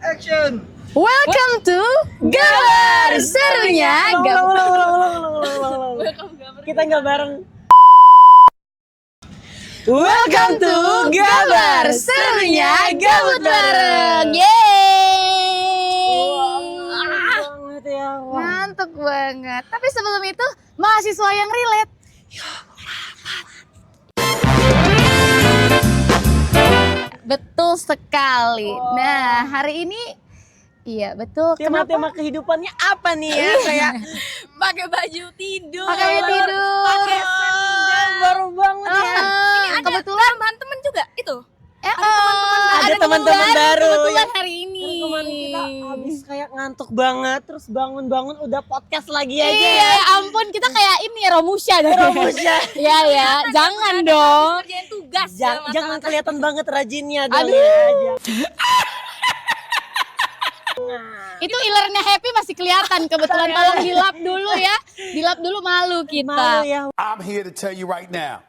Action. Welcome to Gabar Serunya Kita nggak bareng. Welcome to Gabar Serunya Gabut bareng. Yeay. Banget ya. Mantap banget. Tapi sebelum itu mahasiswa yang relate. Betul sekali. Nah, hari ini iya betul. Tema-tema kehidupannya apa nih ya? Kayak pakai baju tidur, Pakai baju tidur. pakai sendal. baru banget ya. Ini ada kebetulan teman-teman juga itu. Ada teman-teman baru. kebetulan Ya. hari ini. Terus kemarin kita habis kayak ngantuk banget, terus bangun-bangun udah podcast lagi aja Iya, ya. ya ampun kita kayak ini Romusha dah. Romusha. Iya ya, jangan dong. Kerjain tugas. Jangan kelihatan banget rajinnya dong. Aduh. Ya. Itu ilernya Happy masih kelihatan. Kebetulan tolong dilap dulu ya. Dilap dulu malu kita. Malu ya. I'm here to tell you right now,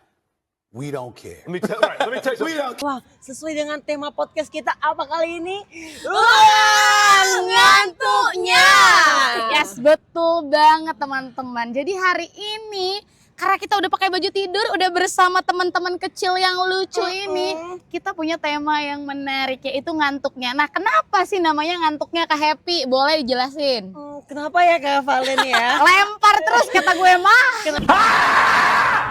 we don't care. Let me tell you something. We don't. Wah, sesuai dengan tema podcast kita apa kali ini? Ngantuknya. Yes, betul banget teman-teman. Jadi hari ini karena kita udah pakai baju tidur, udah bersama teman-teman kecil yang lucu ini, kita punya tema yang menarik yaitu ngantuknya. Nah, kenapa sih namanya ngantuknya Kak Happy? Boleh dijelasin? Kenapa ya Kak Valen ya? Lempar terus kata gue mah.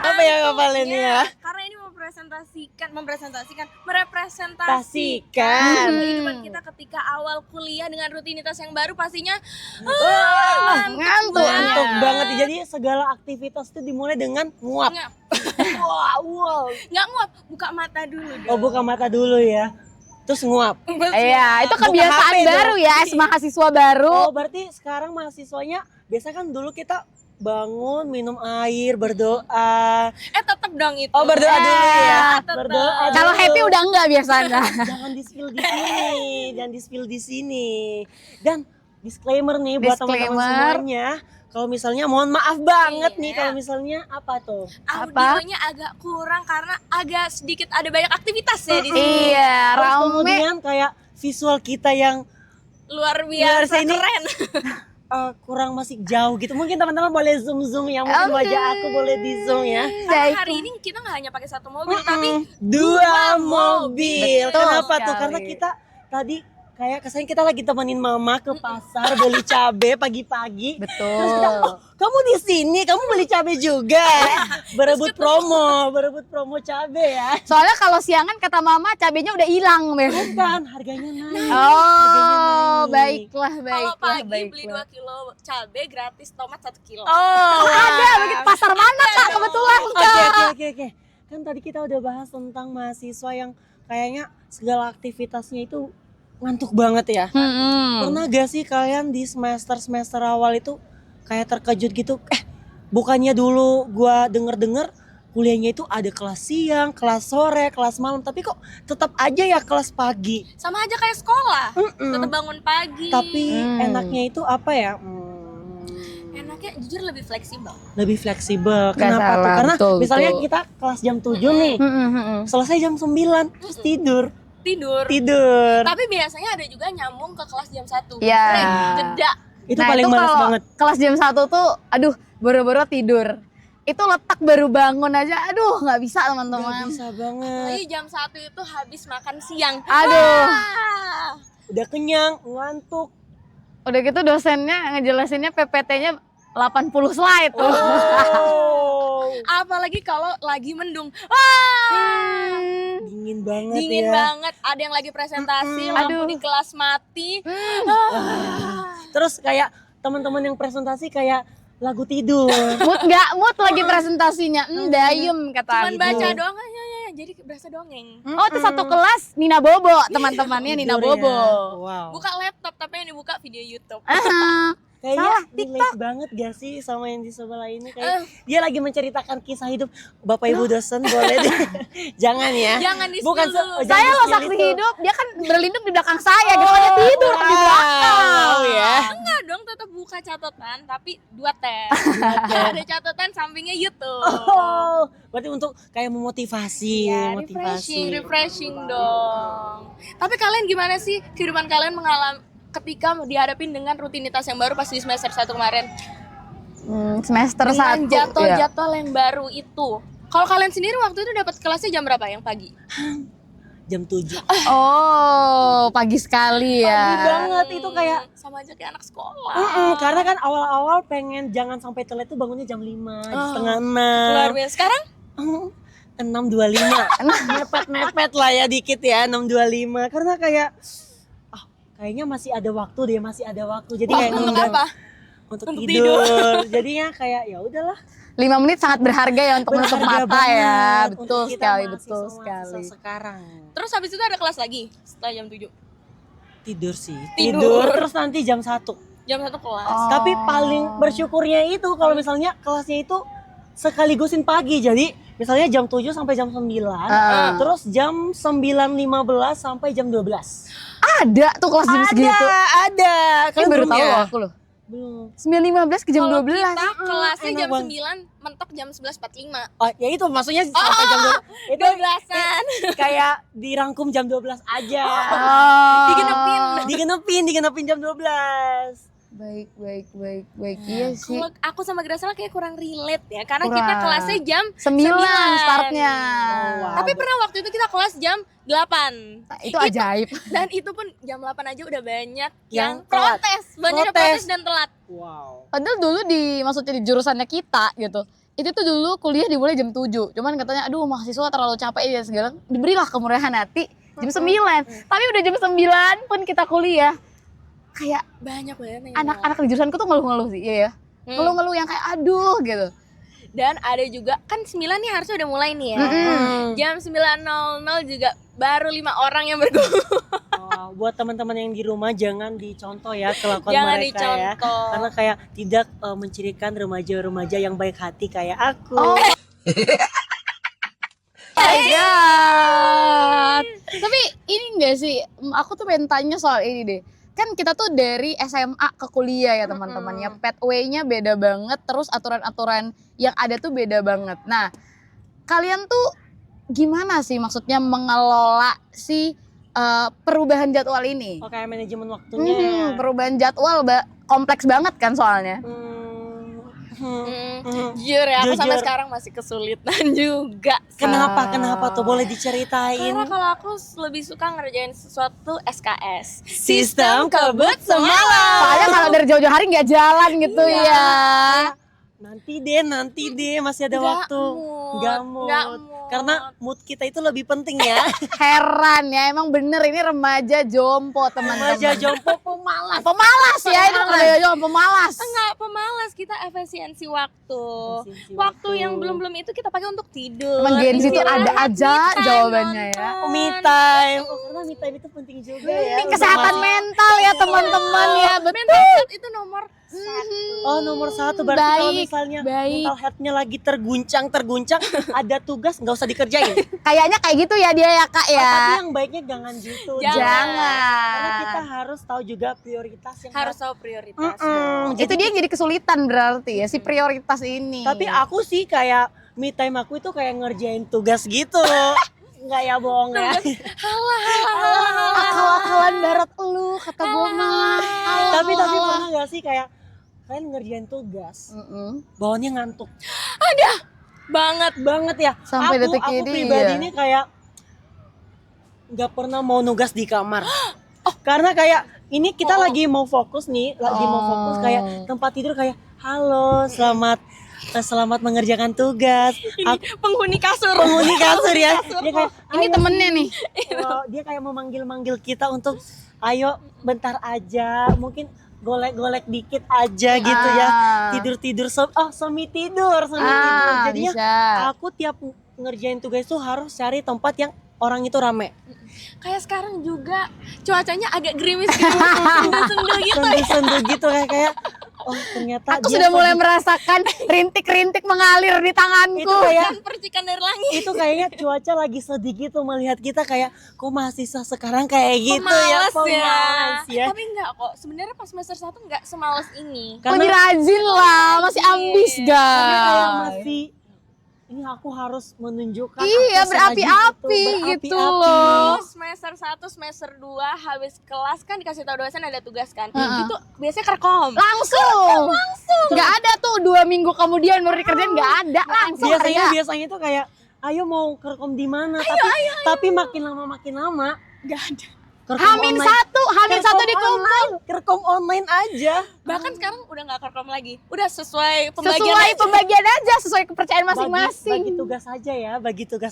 Apa ya Kak Valen ya? Karena ini merepresentasikan Tasikan. kehidupan kita ketika awal kuliah dengan rutinitas yang baru pastinya Ngantuk. Ngantuk banget. Jadi segala aktivitas itu dimulai dengan nguap. Ngap. Wow. Nggak nguap, buka mata dulu dong. Oh, buka mata dulu ya. Terus nguap. Iya, itu Buka kebiasaan HP baru dong. ya, mahasiswa baru. Oh, berarti sekarang mahasiswanya biasa kan dulu kita bangun, minum air, berdoa. Tetap dong itu. Oh, berdoa dulu ya. Tetap. Berdoa. Kalau dulu. Happy udah enggak biasanya. Jangan di-spill di sini, jangan di-spill di sini. Dan disclaimer nih buat teman-teman Disclaimer. semuanya. Kalau misalnya mohon maaf banget nih Iya. kalau misalnya apa tuh? Audionya agak kurang karena agak sedikit ada banyak aktivitas ya di sini. Iya, Terus rame. kemudian kayak visual kita yang Luar Luar biasa sini. keren. kurang masih jauh gitu. Mungkin teman-teman boleh zoom ya, mungkin wajah aku boleh di zoom ya. Karena hari ini kita nggak hanya pakai satu mobil tapi Dua mobil. Betul Kenapa tuh? sekali. Karena kita tadi kayak kesannya kita lagi temenin mama ke pasar beli cabe pagi-pagi. Terus kita, Betul. kamu di sini, kamu beli cabe juga. berebut promo cabe ya. Soalnya kalau siangan kata mama cabenya udah hilang, Beb. Bukan, harganya naik. Oh, naik. baiklah, kalau baiklah, pagi beli baiklah. 2 kilo cabai gratis tomat 1 kilo. Oh, Ada begitu pasar mana Kak kebetulan Oke. Kan tadi kita udah bahas tentang mahasiswa yang kayaknya segala aktivitasnya itu ngantuk banget ya. Pernah gak sih kalian di semester awal itu kayak terkejut gitu? Bukannya dulu gua denger kuliahnya itu ada kelas siang, kelas sore, kelas malam, tapi kok tetap aja ya kelas pagi. Sama aja kayak sekolah. Tetap bangun pagi. Tapi enaknya itu apa ya? enaknya jujur lebih fleksibel. Lebih fleksibel. Gak Kenapa tuh? salah, Karena betul, misalnya betul. kita kelas jam 7 nih, selesai jam 9, terus tidur. Tidur. Tidur. Tapi biasanya ada juga nyambung ke kelas jam 1. Iya. Jeda. Itu Nah, paling itu males kalau banget. kelas jam 1 tuh aduh boro-boro tidur. Itu letak baru bangun aja aduh nggak bisa Gak teman-teman. bisa banget. Jadi jam 1 itu habis makan siang. Aduh. Udah kenyang, ngantuk. Udah gitu dosennya ngejelasinnya PPT-nya 80 slide tuh. Oh. Apalagi kalau lagi mendung. Dingin banget Dingin ya. banget. Ada yang lagi presentasi, lampu Aduh. di kelas mati. Terus kayak teman-teman yang presentasi kayak lagu tidur. Mood lagi presentasinya. Dayem kata Cuman gitu. baca doang aja ya. Jadi berasa dongeng. Oh, itu satu kelas Nina Bobo, teman-temannya Nina Tidur ya. Bobo. Wow. Buka laptop tapi yang dibuka video YouTube. Kayaknya relate banget gak sih sama yang di sebelah ini? Kayak dia lagi menceritakan kisah hidup Bapak Ibu dosen, boleh deh. Jangan ya. Jangan di-spill Bukan dulu. jangan Saya loh di-spill saksi itu. hidup, dia kan berlindung di belakang saya, gitu dia tidur di belakang. Wow ya. Enggak dong, tetap buka. buka catatan tapi 2 tab. Ada catatan sampingnya YouTube. Oh, berarti untuk kayak memotivasi, Ya, motivasi. refreshing dong. Tapi kalian gimana sih kehidupan kalian mengalami ketika dihadapin dengan rutinitas yang baru pas di semester 1 kemarin? Semester Dengan 1 jadwal-jadwal yang baru itu. Kalau kalian sendiri waktu itu dapat kelasnya jam berapa yang pagi? Jam 7. Oh, pagi sekali ya. Pagi banget itu kayak Sama aja kayak anak sekolah. karena kan awal-awal pengen jangan sampai telat tuh bangunnya jam 5, setengah Luar 6. biasa. Sekarang 6.25. Mepet-mepet lah ya dikit ya 6.25 karena kayak kayaknya masih ada waktu deh, masih ada waktu. Jadi kayak untuk nunda apa? untuk Untuk tidur. Jadinya kayak ya udahlah. 5 menit sangat berharga ya untuk menutup Berharga mata ya. banget Betul untuk kita sekali, mahasiswa- betul mahasiswa sekali. sekarang. Terus habis itu ada kelas lagi setelah jam 7. Tidur sih. Tidur. Terus nanti jam 1. Jam 1 kelas. Oh. Tapi paling bersyukurnya itu kalau misalnya kelasnya itu sekaligusin pagi. Jadi misalnya jam 7 sampai jam 9. Terus jam 9.15 sampai jam 12. Ada tuh kelas jam segitu. Ada. Ini baru belum tahu ya? aku loh. Belum. 9.15 ke jam Kalau 12. kita kelasnya enak jam banget. 9, mentok jam 11.45. Oh, ya itu maksudnya sampai jam 12. Itu 12-an. kayak dirangkum jam 12 aja. Oh. Digenepin jam 12. Baik. Iya sih. Kalau aku sama Graciela kayak kurang relate ya, karena Kurang. kita kelasnya jam 9 startnya. Oh, wow. Tapi pernah waktu itu kita kelas jam 8. Itu ajaib. Dan itu pun jam 8 aja udah banyak Yang yang telat. protes. Banyak yang Protes. protes dan telat. Wow. Padahal dulu maksudnya di jurusannya kita gitu. Itu tuh dulu kuliah dimulai jam 7. Cuman katanya aduh mahasiswa terlalu capek dan segala. Diberilah kemurahan hati jam 9. Tapi udah jam 9 pun kita kuliah. Kayak Banyak banget yang anak-anak di jurusanku tuh ngeluh-ngeluh sih, iya ya. Ngeluh-ngeluh yang kayak aduh gitu. Dan ada juga kan 9 nih harusnya udah mulai nih ya. Jam 9.00 juga baru 5 orang yang bergabung. Oh, buat teman-teman yang di rumah jangan dicontoh ya kelakuan Jangan mereka ya. dicontoh. Karena kayak tidak mencirikan remaja-remaja yang baik hati kayak aku. Oh. My God. Tapi ini enggak sih, aku tuh pengen tanya soal ini deh. Kan kita tuh dari SMA ke kuliah ya teman-teman ya. Pathway-nya beda banget, terus aturan-aturan yang ada tuh beda banget. Nah, kalian tuh gimana sih maksudnya mengelola si perubahan jadwal ini? Oh, kayak manajemen waktunya. Perubahan jadwal kompleks banget kan soalnya. Jujur ya, aku sampai Jujur. sekarang masih kesulitan juga. Kenapa tuh boleh diceritain? Karena kalau aku lebih suka ngerjain sesuatu SKS. Sistem kebut semalam. Soalnya kalau dari jauh-jauh hari nggak jalan gitu ya. Nanti deh masih ada waktu. Nggak mood. Karena mood kita itu lebih penting ya. Heran ya, emang bener ini remaja jompo teman-teman. Remaja jompo pemalas. Pemalas ya itu remaja jompo pemalas. Enggak pemalas, kita efisiensi waktu. Efisiensi Waktu waktu. yang belum itu kita pakai untuk tidur. Emang Gen Z itu istirahat, ada aja me time, jawabannya ya. nonton. Me time. Oh, karena me time itu penting juga ya. untuk Kesehatan masuk- mental ya teman-teman ya, Mental betul. health itu nomor 1. Oh, nomor 1 berarti kalau Baik, misalnya baik. mental health-nya lagi terguncang, ada tugas nggak usah dikerjain. Kayaknya kayak gitu ya dia ya kak ya. Tapi yang baiknya jangan gitu. Karena kita Jangan. harus tahu juga prioritas yang Harus tahu prioritas. Itu dia yang jadi kesulitan berarti ya si prioritas ini. Tapi aku sih kayak me time aku itu kayak ngerjain tugas gitu. Enggak ya bohong ya. akal-akalan barat lu kata gue mah. Tapi pernah gak sih kayak kalian ngerjain tugas, bawaannya ngantuk banget ya. Sampai detik aku ini, pribadi iya. ini kayak nggak pernah mau nugas di kamar. Karena kayak ini kita lagi mau fokus nih, mau fokus kayak tempat tidur kayak halo selamat mengerjakan tugas. Penghuni kasur. Penghuni kasur ya. Dia kayak Ini "Ayo, temennya nih. dia kayak memanggil kita untuk ayo bentar aja, mungkin golek-golek dikit aja gitu ya. Tidur-tidur semi tidur. Jadinya Bisa. aku tiap ngerjain tugas itu harus cari tempat yang orang itu rame. Kayak sekarang juga cuacanya agak gerimis sendu-sendu gitu. Sendu-sendu gitu kayak oh ternyata Aku dia sudah mulai sedih. merasakan rintik-rintik mengalir di tanganku. Itu kayak Dan percikan dari langit. itu kayaknya cuaca lagi sedih gitu melihat kita kayak kok mahasiswa sekarang kayak gitu Pemalas ya. Pemalas ya. ya. Tapi enggak kok, sebenarnya pas semester 1 enggak semales ini. Lebih rajin lah, masih ambis karena kayak guys. masih ini aku harus menunjukkan Iya, aku serajin berapi-api itu, gitu berapi-api. loh. Semester 1, semester 2 habis kelas kan dikasih tahu dosen ada tugas kan. Itu biasanya kerekom. Langsung. Nggak ada tuh 2 minggu kemudian baru dikerjain, nggak ada. Langsung kerja. Biasanya tuh kayak ayo mau kerekom di mana, tapi makin lama Enggak ada. Hamin satu dikumpul. kerekom online aja. Bahkan sekarang udah nggak kerekom lagi. Udah sesuai Sesuai pembagian aja, sesuai kepercayaan masing-masing. Bagi tugas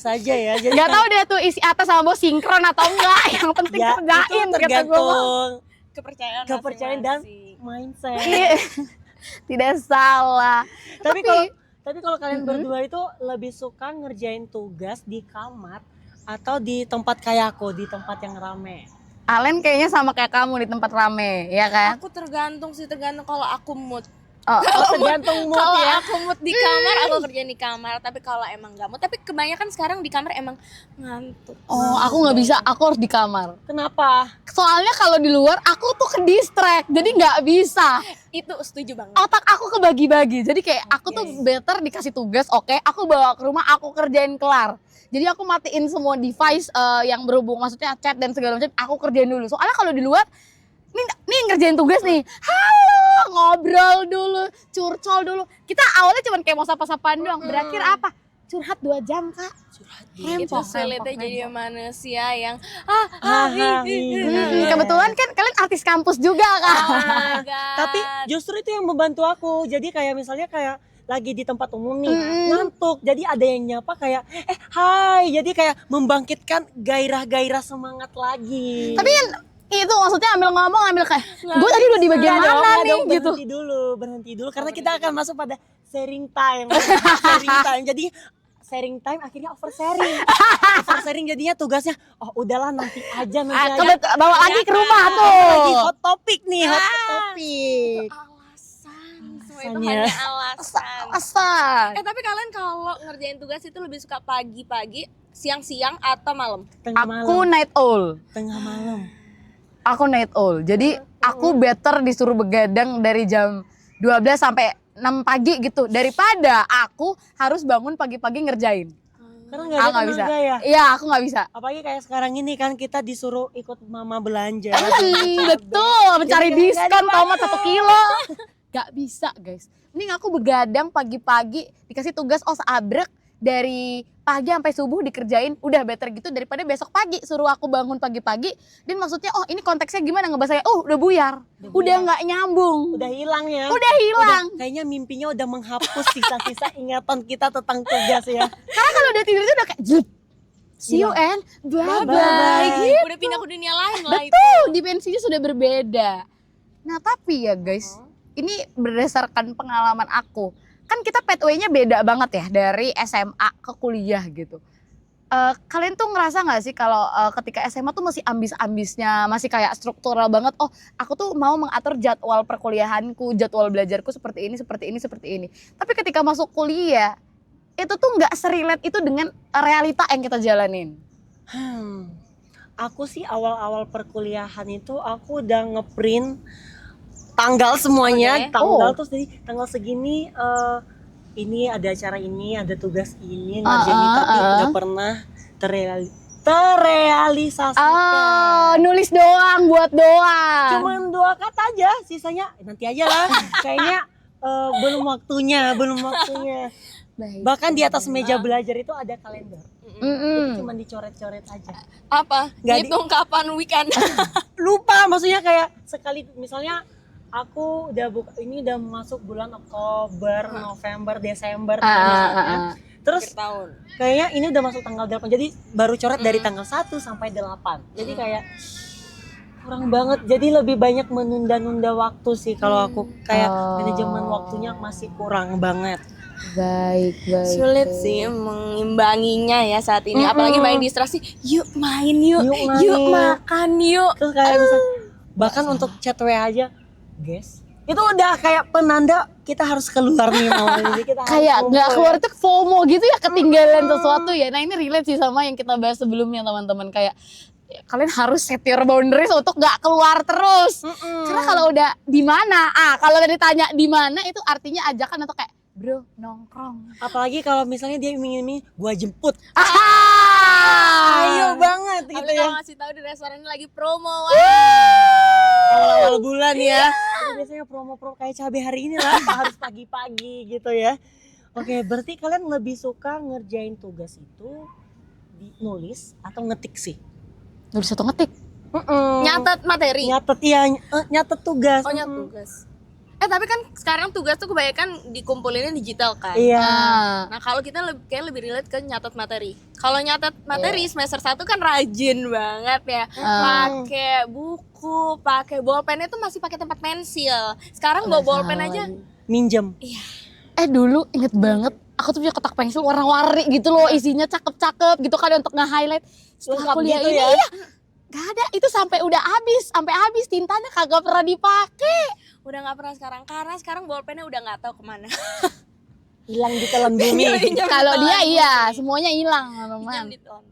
aja ya. Jadi Nggak tahu deh tuh isi atas sama bawah sinkron atau enggak. Yang penting ya, kerjain itu kata gue. tergantung kepercayaan dan masing-masing. mindset. Iya. Tidak salah. Tapi kalau kalian berdua itu lebih suka ngerjain tugas di kamar atau di tempat kayak aku, di tempat yang rame? Alen kayaknya sama kayak kamu di tempat rame, ya kan? Aku tergantung kalau aku mood. Oh, Tergantung mood Kalau ya. aku mood di kamar, aku kerja di kamar. Tapi kalau emang nggak mood, tapi kebanyakan sekarang di kamar emang ngantuk. aku nggak bisa, aku harus di kamar. Kenapa? Soalnya kalau di luar aku tuh ke distract, jadi nggak bisa. Itu setuju banget. Otak aku kebagi-bagi, jadi kayak aku tuh better dikasih tugas, oke, aku bawa ke rumah, aku kerjain kelar. Jadi aku matiin semua device yang berhubung, maksudnya chat dan segala macam, aku kerjain dulu. Soalnya kalau di luar, nih ngerjain tugas nih, halo, ngobrol dulu, curcol dulu. Kita awalnya cuma kayak mau sapa-sapaan doang, berakhir apa? Curhat 2 jam, Kak. Itu sulitnya jadi manusia yang Kebetulan kan kalian artis kampus juga, Kak. Oh my God. Tapi justru itu yang membantu aku. Jadi kayak misalnya kayak lagi di tempat umum nih, ngantuk. Jadi ada yang nyapa kayak hai. Jadi kayak membangkitkan gairah-gairah semangat lagi. Tapi kan itu maksudnya ambil ngomong, ambil kayak gue tadi udah di bagian Nggak mana dong, nih gitu. berhenti dulu karena kita akan masuk pada sharing time. Jadi sharing time akhirnya oversharing jadinya tugasnya udahlah nanti aja. Bawa lagi ke rumah tuh. Lagi hot topic nih, hot topic. alasan semua itu Alasannya. hanya alasan. Asal. Tapi kalian kalau ngerjain tugas itu lebih suka pagi-pagi, siang-siang atau malam? Tengah Aku malam. night owl. Tengah malam. Aku night owl. Jadi aku better disuruh begadang dari jam 12 sampai 6 pagi gitu daripada aku harus bangun pagi-pagi ngerjain. Karena nggak ada Aku nggak bisa. tenaga ya. Iya, aku nggak bisa. Apalagi kayak sekarang ini kan kita disuruh ikut mama belanja. Betul, mencari Jadi nggak diskon tomat 1 kilo. Gak bisa, guys. Mending aku begadang pagi-pagi, dikasih tugas seabrek dari pagi sampai subuh dikerjain, udah better gitu daripada besok pagi suruh aku bangun pagi-pagi. Dan maksudnya ini konteksnya gimana ngebahasnya? Udah buyar. Udah nggak nyambung. Udah hilang ya. Udah hilang. Kayaknya mimpinya udah menghapus sisa-sisa ingatan kita tentang tugas ya. Karena kalau udah tidur itu udah kayak jep. See you and bye-bye. Bye-bye. Udah pindah ke dunia lain lah itu. Betul, dimensinya sudah berbeda. Nah tapi ya guys, ini berdasarkan pengalaman aku. Kan kita pathway-nya beda banget ya dari SMA ke kuliah gitu. Kalian tuh ngerasa gak sih kalau ketika SMA tuh masih ambis-ambisnya, masih kayak struktural banget. Aku tuh mau mengatur jadwal perkuliahanku, jadwal belajarku seperti ini. Tapi ketika masuk kuliah, itu tuh gak serelate itu dengan realita yang kita jalanin. Aku sih awal-awal perkuliahan itu aku udah ngeprint tanggal semuanya, tanggal terus jadi tanggal segini ini ada acara ini, ada tugas ini, ngerjain tapi nggak pernah terrealisasikan. Nulis doang, buat doang. Cuman 2 kata aja, sisanya nanti aja lah. Kayaknya belum waktunya. Baik. Bahkan di atas meja belajar itu ada kalender. Itu cuma dicoret-coret aja. Apa? Nggak Ngitung kapan weekend? Lupa, maksudnya kayak sekali misalnya aku udah masuk bulan Oktober, November, Desember misalnya. Terus tahun. kayaknya ini udah masuk tanggal 8. Jadi baru coret dari tanggal 1 sampai 8. Jadi kayak kurang banget. Jadi lebih banyak menunda-nunda waktu sih kalau aku kayak manajemen waktunya masih kurang banget. Baik. Sulit sih mengimbanginya ya saat ini. Apalagi main distraksi. Yuk main yuk makan yuk. Terus kayak misalnya bahkan untuk chat WA aja, guys, itu udah kayak penanda kita harus keluar nih mau. Jadi kita Kayak nggak keluar itu FOMO gitu ya, ketinggalan sesuatu ya. Nah ini relate sih sama yang kita bahas sebelumnya teman-teman. Kayak ya, kalian harus set your boundaries untuk nggak keluar terus. Karena kalau udah di mana, kalau udah ditanya di mana itu artinya ajakan untuk kayak bro nongkrong. Apalagi kalau misalnya dia iming-iming gua jemput. Ah, Ayo banget gitu Apalagi ya. kalau ngasih tahu di restoran ini lagi promo. Awal-awal bulan ya. Itu biasanya promo-promo kayak cabai hari ini lah, harus pagi-pagi gitu ya. Oke, berarti kalian lebih suka ngerjain tugas itu nulis atau ngetik sih? nulis atau ngetik? Nyatet materi. Nyatet ya, nyatet tugas. Oh, nyatet tugas. Tapi kan sekarang tugas tuh kebanyakan dikumpulin digital kan. Iya. Nah kalau kita kayak lebih relate ke nyatet materi. Kalau nyatet materi semester 1 kan rajin banget ya. Pakai buku, pakai bolpen itu masih pakai tempat pensil. Sekarang bawa bolpen aja. Minjem. Dulu inget banget aku tuh punya kotak pensil warna-warni gitu loh, isinya cakep-cakep gitu kan untuk nge-highlight. Setelah Lengkap kuliah gitu ini ya? iya, gak ada, itu sampai habis tintanya kagak pernah dipakai. Udah nggak pernah sekarang karena sekarang bolpennya udah nggak tahu kemana. Hilang di telan bumi. Pinjam Kalau di dia telan iya, bumi. semuanya hilang Pinjam teman. di telan.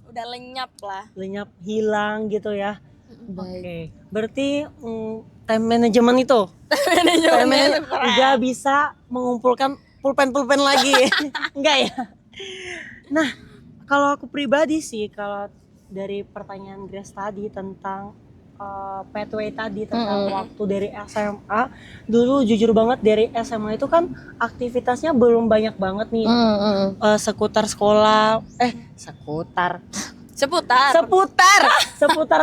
Udah lenyap lah. Lenyap, hilang gitu ya. Baik. Oke, berarti time management itu time management udah bisa mengumpulkan pulpen lagi. Enggak ya? Nah, kalau aku pribadi sih, kalau dari pertanyaan Grace tadi tentang pathway tadi tentang waktu dari SMA, dulu jujur banget dari SMA itu kan aktivitasnya belum banyak banget nih. Seputar sekolah, seputar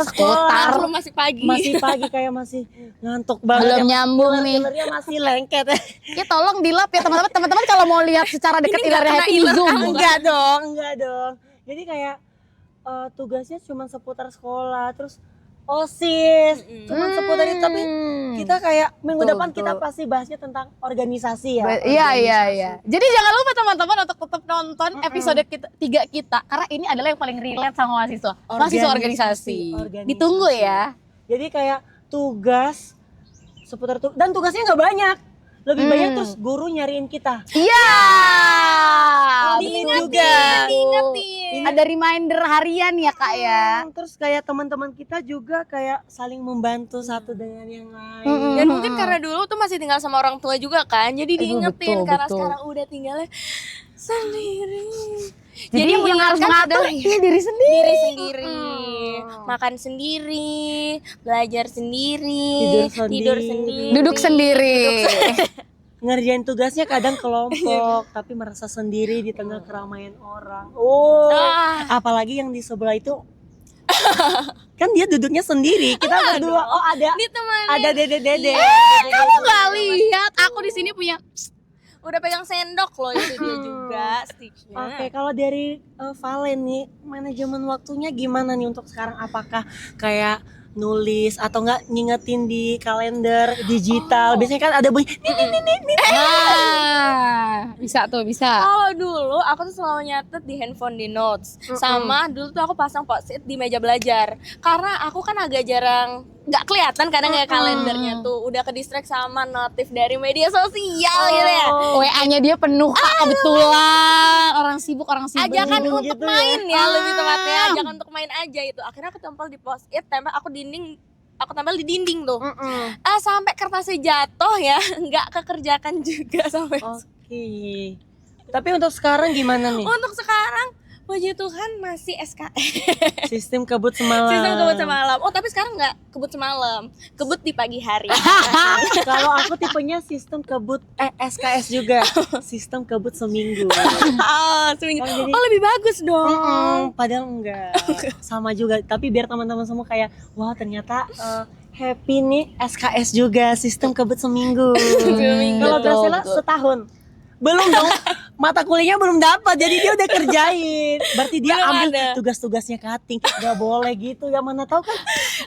sekolah. Belum masih pagi. Masih pagi, kayak masih ngantuk banget. Belum nyambung nih. Ilernya masih lengket. Ya tolong dilap ya teman-teman. Teman-teman kalau mau lihat secara dekat Ini nggak ilernya kena Happy iler zoom. kamu. Enggak dong. Jadi kayak tugasnya cuma seputar sekolah, terus OSIS, cuma seputar itu. Tapi kita kayak minggu Betul, depan kita betul. pasti bahasnya tentang organisasi ya. Iya. Jadi jangan lupa teman-teman untuk tetap nonton episode 3 kita karena ini adalah yang paling relate sama mahasiswa. Mahasiswa organisasi. Ditunggu ya. Jadi kayak tugas seputar dan tugasnya nggak banyak. Lebih banyak terus guru nyariin kita. Iya. Betul juga. Diingetin. Ada reminder harian ya Kak ya. Terus kayak teman-teman kita juga kayak saling membantu satu dengan yang lain. Dan mungkin karena dulu tuh masih tinggal sama orang tua juga kan, jadi diingetin betul, karena betul. sekarang udah tinggalnya sendiri. Jadi yang harus mengingatkan mengatur adalah ya diri sendiri. diri sendiri, makan sendiri, belajar sendiri, Tidur sendiri. Duduk sendiri. Ngerjain tugasnya kadang kelompok tapi merasa sendiri di tengah keramaian orang. Apalagi yang di sebelah itu kan dia duduknya sendiri, kita berdua. Oh, ada dede. Kamu nggak lihat aku di sini punya Udah pegang sendok loh itu dia juga sticknya. Oke, kalau dari Valen nih, manajemen waktunya gimana nih untuk sekarang? Apakah kayak nulis atau enggak ngingetin di kalender digital? Biasanya kan ada bunyi bisa tuh, bisa. Kalau dulu aku tuh selalu nyatet di handphone di notes. Sama dulu tuh aku pasang post-it di meja belajar. Karena aku kan agak jarang nggak kelihatan kadang ya kalendernya tuh udah ke distract sama notif dari media sosial gitu ya. WA-nya dia penuh Kak, kebetulan. Orang sibuk. Ajakan untuk gitu ya. main ya lebih tepatnya, ajakan untuk main aja itu. Akhirnya aku tempel di post-it, aku tempel di dinding tuh. Sampai kertasnya jatuh ya, nggak kekerjakan juga sampai. Oke. Tapi untuk sekarang gimana nih? Untuk sekarang puji Tuhan masih SKS. Sistem kebut semalam. Sistem kebut semalam. Oh tapi sekarang nggak kebut semalam, kebut di pagi hari. Kalau aku tipenya sistem kebut SKS juga. Sistem kebut seminggu. Seminggu. Oh, jadi- Oh lebih bagus dong. Padahal enggak. Sama juga, tapi biar teman-teman semua kayak wah ternyata happy nih SKS juga, sistem kebut seminggu. Kalau Betul, Graciela betul. setahun. Belum dong. Mata kuliahnya belum dapat, jadi dia udah kerjain. Berarti dia Belum ambil ada. tugas-tugasnya cutting. Gak boleh gitu ya, mana tahu kan.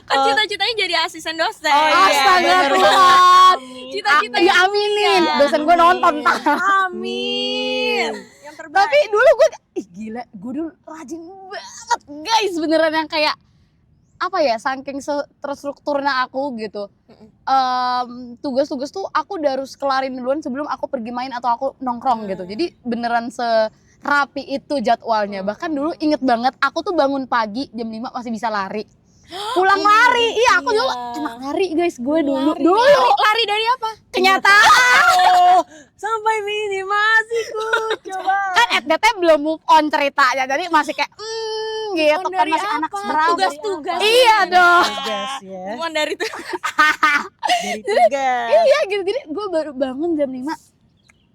Kan cita-citanya jadi asisten dosen. Oh, iya. Astaga bener, Tuhan. Cita-cita Ya aminin. Dosen gue nonton tak. Amin. Yang terbaik. Tapi dulu gue gila, gue dulu rajin banget guys, beneran yang kayak apa ya, saking terstrukturnya aku gitu. Tugas-tugas tuh aku udah harus kelarin duluan sebelum aku pergi main atau aku nongkrong gitu. Jadi beneran serapi itu jadwalnya. Bahkan dulu inget banget aku tuh bangun pagi jam 5 masih bisa lari. pulang lari. Iya, aku dulu anak lari guys, gue dulu. Lari dari apa? Kenyataan. Oh, sampai mini masih ku coba. Kan FDT belum move on ceritanya, jadi masih kayak gitu kan, Dari masih anak apa? seberapa. Tugas-tugas. Iya dong. Tugas ya. Bukan dari itu. Dari tugas. Iya gitu, jadi gue baru bangun jam 5.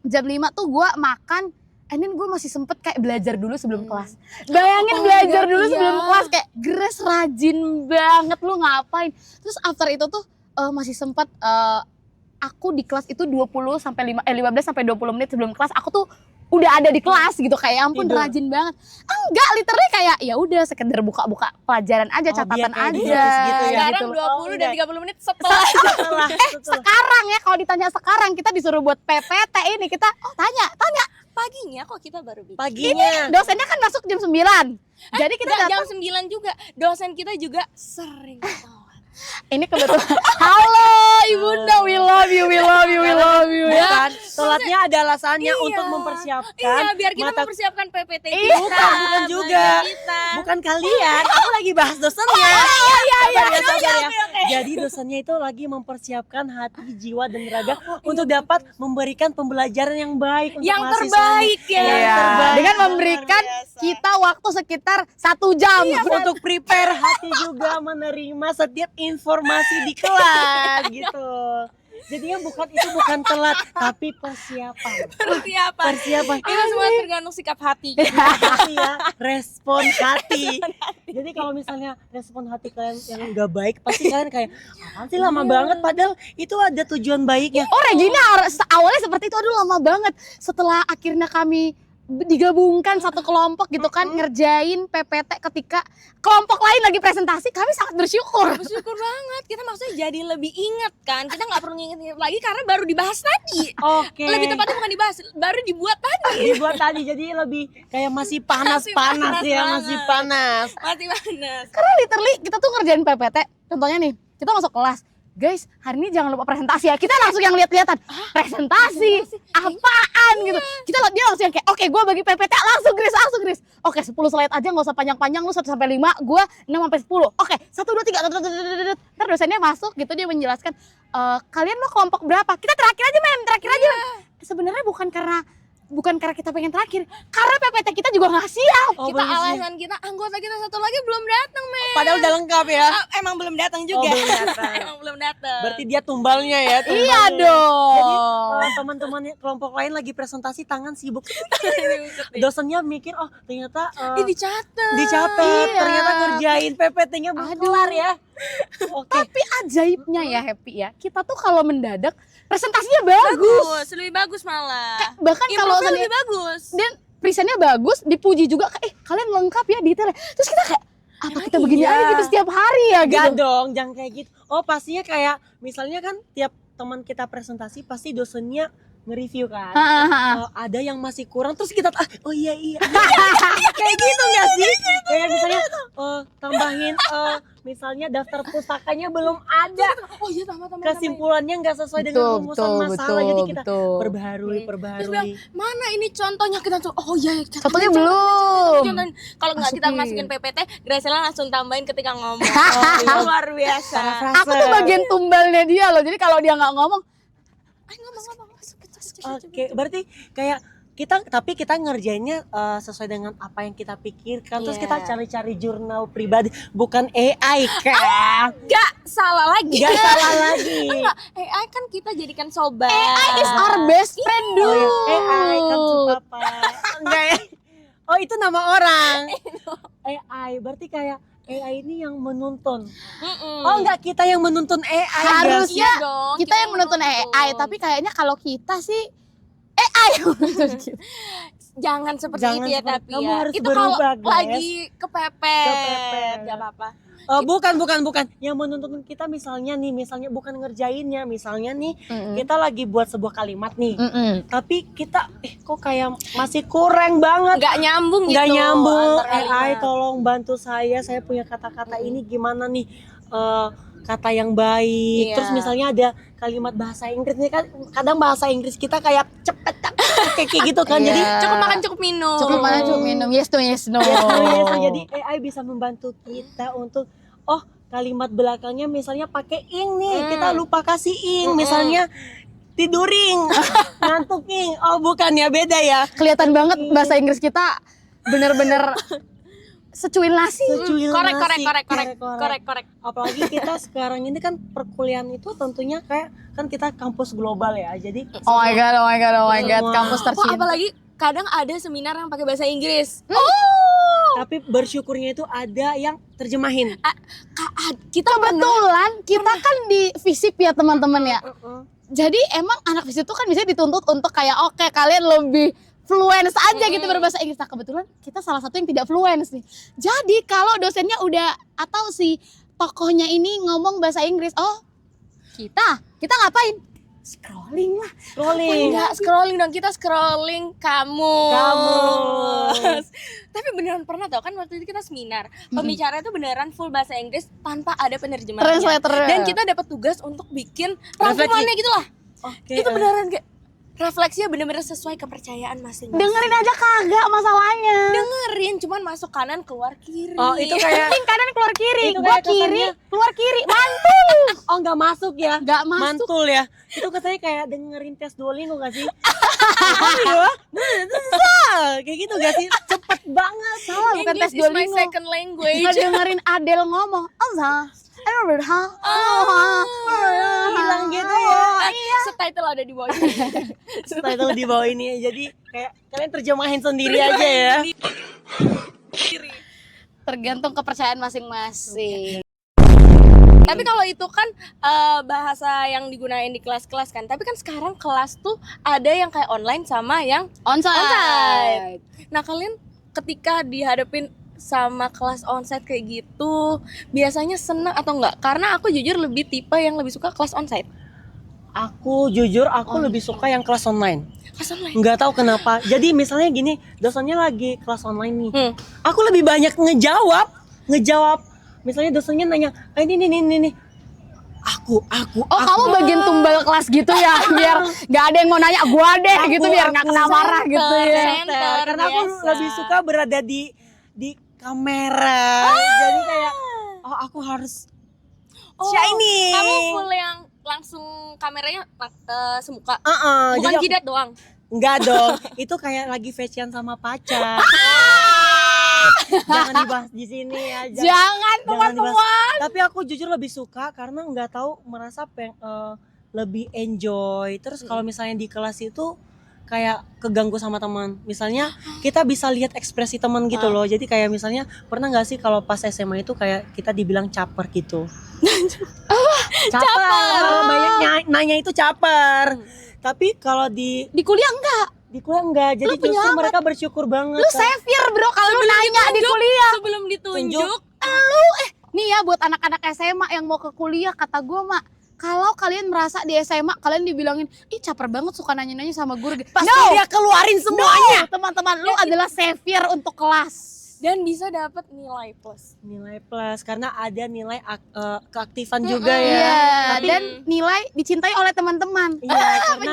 Jam 5 tuh gue makan, and then gue masih sempet kayak belajar dulu sebelum kelas. Bayangin belajar dulu sebelum kelas, kayak Grace rajin banget, lu ngapain. Terus after itu tuh masih sempet aku di kelas itu 15 sampai 20 menit sebelum kelas aku tuh udah ada di kelas gitu, kayak ya ampun rajin banget. Enggak, literally kayak ya udah sekedar buka-buka pelajaran aja, catatan biar kayak aja gitu ya. Sekarang gitu. 20 dan 30 menit setelah. Setelah. Sekarang ya kalau ditanya sekarang kita disuruh buat PPT ini, kita tanya Paginya kok kita baru bikin. Paginya. dosennya kan masuk jam 9. Jadi kita Nggak, jam datang 9 juga. Dosen kita juga sering ketahuan. ini kebetulan. Halo Ibunda, we love you ya. Bukan, telatnya ada alasannya Iya. untuk mempersiapkan. Iya, biar kita mata- mempersiapkan PPT Iya. kita. Bukan juga. bagi kita. Bukan kalian, aku lagi bahas dosennya. Sabar ya. Jadi dosennya itu lagi mempersiapkan hati, jiwa dan raga untuk dapat memberikan pembelajaran yang baik untuk Yang mahasiswanya. terbaik ya. Yang Iya, terbaik. dengan memberikan Luar biasa. kita waktu sekitar 1 jam. Untuk prepare hati juga menerima setiap informasi di kelas gitu. Jadinya bukan telat tapi persiapan. Persiapan. Itu semua tergantung sikap hati. Tapi ya respon hati. Jadi kalau misalnya respon hati kalian yang nggak baik, pasti kalian kayak apaan sih lama banget, padahal itu ada tujuan baiknya. Oh Regina awalnya seperti itu, aduh lama banget. Setelah akhirnya kami digabungkan satu kelompok gitu kan, ngerjain PPT ketika kelompok lain lagi presentasi, kami sangat bersyukur. Bersyukur banget. Kita maksudnya jadi lebih ingat kan. Kita nggak perlu nginget lagi karena baru dibahas tadi. Oke. Lebih tepatnya bukan dibahas, baru dibuat tadi. Dibuat tadi jadi lebih kayak masih panas-panas Masih ya, panas masih banget. panas. Mati panas. Karena literally kita tuh ngerjain PPT, contohnya nih, kita masuk kelas. Guys, hari ini jangan lupa presentasi ya. Kita langsung yang lihat-lihatan. Presentasi, apaan gitu. Dia langsung yang kayak, oke, gue bagi PPT langsung Grace. Oke, 10 slide aja, nggak usah panjang-panjang. Lu 1 sampai 5, gue 6 sampai 10. Oke, 1 2 3. Ntar dosennya masuk gitu, dia menjelaskan, kalian mau kelompok berapa? Kita terakhir aja, Mem. Sebenarnya bukan karena kita pengen terakhir, karena PPT kita juga nggak siap. Oh, Kita bener sih. alasan kita anggota kita satu lagi belum datang, men. Padahal udah lengkap ya. Emang belum datang juga. belum datang. Emang belum datang. Berarti dia tumbalnya ya. Iya Jadi dong. teman-teman kelompok lain lagi presentasi, tangan sibuk. Dosennya mikir, oh ternyata Ih, dicatat. dicatat, Iya. ternyata ngerjain PPT-nya belum kelar ya. Oke. Tapi ajaibnya ya Happy ya, kita tuh kalau mendadak presentasinya bagus. Lebih bagus malah. Bahkan kalau Improve-nya seni- lebih bagus. dan presentnya bagus, dipuji juga, kalian lengkap ya detailnya. Terus kita kayak, apa kita begini iya. aja gitu setiap hari ya Enggak gitu. dong, jangan kayak gitu. Oh pastinya kayak misalnya kan tiap teman kita presentasi pasti dosennya nge-review kan. Ada yang masih kurang terus kita oh iya kayak gitu nggak sih? Kayak misalnya tambahin misalnya daftar pustakanya belum ada, Oh iya, tambah. kesimpulannya nggak sesuai dengan rumusan masalah, jadi kita perbaharui. Terus bilang, mana ini contohnya, kita tuh, oh iya, Contohnya belum. contohin. Kalau nggak kita masukin PPT, Graciela langsung tambahin ketika ngomong. Luar biasa. Aku tuh bagian tumbalnya dia loh, jadi kalau dia nggak ngomong, Ngomong. Oke, berarti kayak tapi kita ngerjainnya sesuai dengan apa yang kita pikirkan. Terus Iya. kita cari-cari jurnal pribadi, bukan AI kan? Gak salah lagi. Gak salah lagi. Enggak, AI kan kita jadikan sobat. AI is our best friend Oh, dude. iya. AI kan papa. Enggak ya? Oh itu nama orang. AI berarti kayak AI ini yang menuntun. Oh enggak, kita yang menuntun AI. Harusnya Iya dong, kita yang menuntun AI, tapi kayaknya kalau kita sih AI yang menuntun kita. jangan seperti Jangan itu ya, seperti- tapi kamu ya. harus Itu kalau berubah, guys. lagi kepepet. Kepepet. Gak apa-apa. Bukan. Yang menuntun kita misalnya bukan ngerjainnya. Misalnya nih, kita lagi buat sebuah kalimat nih. Tapi kita kok kayak masih kurang banget. Gak nyambung gitu. Nggak nyambung. antar kalimat. AI tolong bantu saya punya kata-kata ini gimana nih, kata yang baik. Iya. Terus misalnya ada kalimat bahasa Inggrisnya kan, kadang bahasa Inggris kita kayak cepet kayak gitu kan. Jadi Iya. Cukup makan, cukup minum. Cukup mana cukup minum, yes no. jadi AI bisa membantu kita untuk kalimat belakangnya misalnya pakai ing nih, kita lupa kasih ing, misalnya tiduring, ngantuking. Oh bukan ya, beda ya. Kelihatan banget bahasa Inggris kita bener-bener secuil nasi. Secuil Korek, nasi, korek. Apalagi kita sekarang ini kan perkuliahan itu tentunya kayak kan kita kampus global ya, jadi Oh my god, Semua. kampus Oh, tercinta. apalagi kadang ada seminar yang pakai bahasa Inggris. tapi bersyukurnya itu ada yang terjemahin. Kita Kebetulan kita kan di FISIP ya teman-teman ya. Jadi emang anak FISIP itu kan bisa dituntut untuk kayak oke kalian lebih fluence aja gitu berbahasa Inggris. Nah kebetulan kita salah satu yang tidak fluence nih. Jadi kalau dosennya udah atau si tokohnya ini ngomong bahasa Inggris, oh kita ngapain? Scrolling lah. Enggak scrolling dong, kita scrolling kamu. Tapi beneran pernah tau kan waktu itu kita seminar, pembicara itu beneran full bahasa Inggris tanpa ada penerjemahnya. Translator. Dan kita dapat tugas untuk bikin rangkumannya gitu lah. Oke. Itu beneran kayak refleksinya bener-bener sesuai kepercayaan masing-masing. Dengerin aja kagak masalahnya. Dengerin, cuman masuk kanan keluar kiri. Oh itu kayak Penting kanan keluar kiri, Itu gua kayak kiri, kesannya- keluar kiri, mantul. oh nggak masuk ya, Nggak masuk. mantul ya. Itu katanya kayak dengerin tes Duolingo gak sih? Iya, kayak gitu gak sih? Cepet banget. Salah, bukan tes English is my Duolingo. second language. Ngedengerin Adele ngomong, Hilang gitu ya. Subtitle ada di bawah ini. Subtitle di bawah ini ya. Jadi kayak kalian terjemahin sendiri aja ya. tergantung kepercayaan masing-masing. Tapi kalau itu kan bahasa yang digunain di kelas-kelas kan. Tapi kan sekarang kelas tuh ada yang kayak online sama yang Onsite. Nah kalian ketika dihadapin sama kelas onsite kayak gitu, biasanya seneng atau enggak? Karena aku jujur lebih tipe yang lebih suka kelas onsite. Aku jujur lebih suka yang kelas online. Kelas online. Nggak tahu kenapa. Jadi misalnya gini, dosennya lagi kelas online nih. Hmm. Aku lebih banyak ngejawab. Misalnya dosennya nanya, ini. Aku. Oh kamu bagian tumbal kelas gitu ya, biar nggak ada yang mau nanya gua deh gitu biar nggak kena marah gitu ya. Center, Karena aku biasa. lebih suka berada di kamera. Jadi kayak aku harus shiny. Kamu full yang langsung kameranya semuka. Bukan jadi aku- jidat doang. Enggak dong. Itu kayak lagi fashion sama pacar. Jangan dibahas di sini ya. Jangan Jangan teman-teman. dibahas. Tapi aku jujur lebih suka karena nggak tahu merasa lebih enjoy. Terus kalau misalnya di kelas itu kayak keganggu sama teman. Misalnya kita bisa lihat ekspresi teman gitu loh. Jadi kayak misalnya pernah nggak sih kalau pas SMA itu kayak kita dibilang caper gitu. Caper. Banyak nanya itu caper. Tapi kalau di Di kuliah kuliah enggak. Jadi justru penyelamat. mereka bersyukur banget. lu savior bro kalau lu nanya di kuliah. Sebelum ditunjuk, Tunjuk. Nih ya buat anak-anak SMA yang mau ke kuliah, kata gua mak, kalau kalian merasa di SMA kalian dibilangin ih caper banget suka nanya-nanya sama guru. Pasti No, dia keluarin semuanya. teman-teman lu adalah savior untuk kelas. dan bisa dapat nilai plus. Nilai plus karena ada nilai keaktifan juga ya. Iya, Tapi dan nilai dicintai oleh teman-teman. iya, karena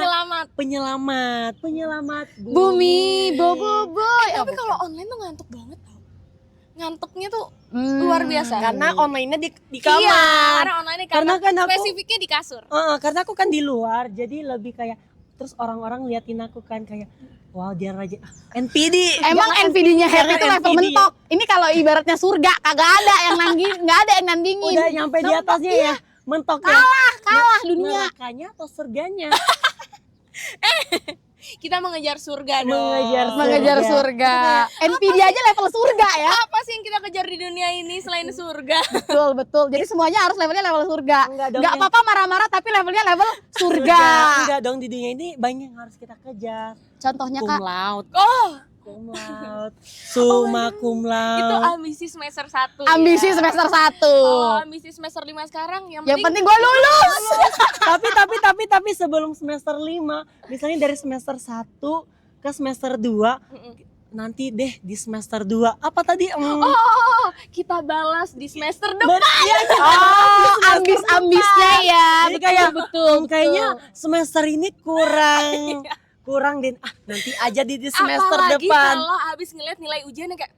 Penyelamat. penyelamat Bumi, bobo boy. Tapi kalau online tuh ngantuk banget tau. Ngantuknya tuh luar biasa. karena online-nya di Iya, kamar. karena online Karena kan aku- spesifiknya di kasur. Karena aku kan di luar, jadi lebih kayak terus orang-orang liatin aku kan kayak wow dia rajin. NPD. Emang NPD-nya happy itu level NPD. mentok. Ini kalau ibaratnya surga kagak ada yang nandingin, nggak ada yang nandingin. Udah nyampe di atasnya ya, mentok ya. Kalah dunia. Nerakanya atau surganya? Kita mengejar surga dong. Mengejar surga. NPD aja level surga ya. Apa sih yang kita kejar di dunia ini selain surga? Betul. Jadi semuanya harus levelnya level surga. Enggak dong, Nggak yang- apa-apa marah-marah tapi levelnya level surga. Enggak dong, di dunia ini banyak yang harus kita kejar. Contohnya Cum Kak. laude, Oh, cum laude, summa cum itu laude. ambisi semester 1. Ambisi semester 1. Oh, ambisi semester 5 sekarang yang Yang penting gue lulus. tapi sebelum semester 5, misalnya dari semester 1 ke semester 2, nanti deh di semester 2 apa tadi? Oh, kita balas di semester depan. Oh, ambis-ambisnya ya. Jadi kayak betul. kayaknya semester ini kurang dan nanti aja di semester Apalagi depan. kalau habis ngeliat nilai ujiannya kayak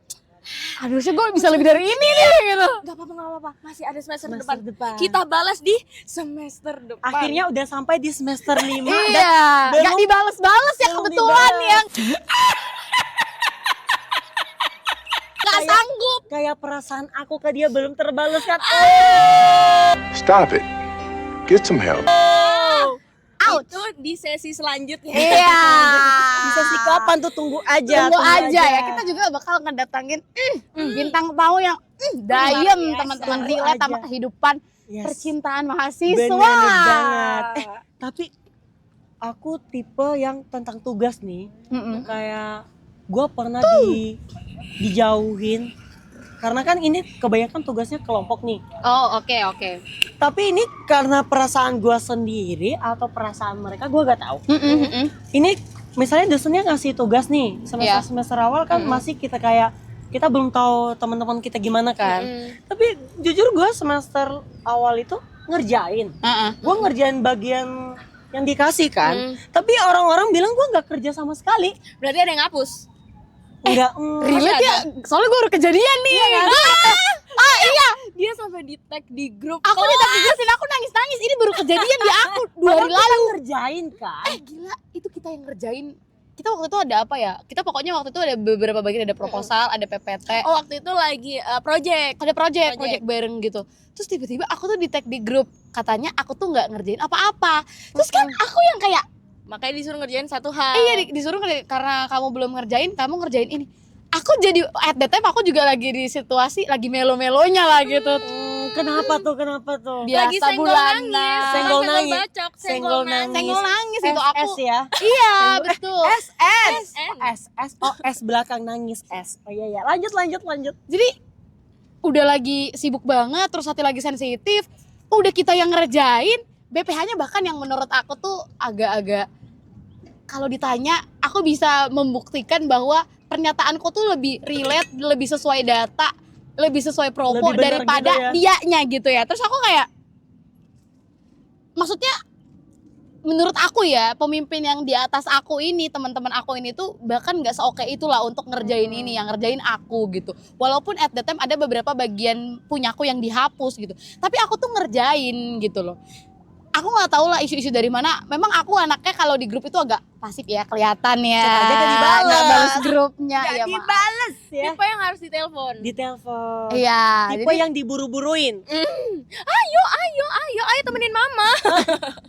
Harusnya gue bisa lebih dari ini nih gitu. Gak apa-apa, masih ada semester, Semester depan. depan. Kita balas di semester depan. Akhirnya udah sampai di semester 5 dan Iya, belum- gak dibales-bales ya belum kebetulan dibales. yang gak sanggup. kayak perasaan aku ke dia belum terbalaskan. Stop it. Get some help. Ouch. Itu di sesi selanjutnya. Iya. Bisa sih kapan tuh, tunggu aja. Tunggu aja ya, kita juga bakal ngedatangin bintang tamu yang dayem biasa. teman-teman, Tunggu relate sama aja. kehidupan Yes. percintaan Bener mahasiswa. banget. Tapi aku tipe yang tentang tugas nih, Mm-mm. kayak gue pernah dijauhin karena kan ini kebanyakan tugasnya kelompok nih. Oh, oke. Tapi ini karena perasaan gue sendiri atau perasaan mereka gue gak tahu. Ini misalnya dosennya ngasih tugas nih Iya. semester awal kan masih kita kayak kita belum tahu teman-teman kita gimana kan. Tapi jujur gue semester awal itu ngerjain. Gue ngerjain bagian yang dikasih kan. Tapi orang-orang bilang gue nggak kerja sama sekali. Berarti ada yang ngapus. Enggak. Relate ya, soalnya gue udah kejadian nih. Iya. Dia sampai di tag di grup. Aku ditegasin, aku nangis-nangis. Ini baru kejadian di aku 2 hari lalu. Ngerjain kan. Gila, itu kita yang ngerjain. Kita waktu itu ada apa ya? Kita pokoknya waktu itu ada beberapa bagian, ada proposal, ada PPT, Oh, waktu itu lagi project. ada project bareng gitu. Terus tiba-tiba aku tuh di tag di grup, katanya aku tuh nggak ngerjain apa-apa. Terus kan aku yang kayak, Makanya disuruh ngerjain satu hal. iya disuruh karena kamu belum ngerjain, kamu ngerjain ini. Aku jadi at that time aku juga lagi di situasi lagi melo-melonya lah gitu. Kenapa tuh? Lagi Biasa senggol bulanan. nangis. Senggol Bukan nangis. bacok, Senggol senggol nangis. Senggol nangis itu aku. S ya. Iya, betul. S belakang nangis S. Oh iya. Lanjut. Jadi udah lagi sibuk banget, terus hati lagi sensitif. Udah kita yang ngerjain, BPH-nya bahkan yang menurut aku tuh agak-agak, kalau ditanya aku bisa membuktikan bahwa pernyataanku tuh lebih relate, lebih sesuai data, lebih sesuai propo Lebih bener daripada gitu dianya gitu ya. Terus aku kayak, maksudnya menurut aku ya, pemimpin yang di atas aku ini, teman-teman aku ini tuh bahkan nggak seoke itulah untuk ngerjain ini, yang ngerjain aku gitu. Walaupun at that time ada beberapa bagian punyaku yang dihapus gitu, tapi aku tuh ngerjain gitu loh. Aku nggak tahu lah isu-isu dari mana. Memang aku anaknya kalau di grup itu agak pasif ya, kelihatan ya. Chat aja nggak dibales. Nggak bales grupnya. Gak Ya, dibales ya. Tipe yang harus ditelepon. Ditelepon. Iya. Tipe Jadi yang diburu-buruin Ayo temenin mama.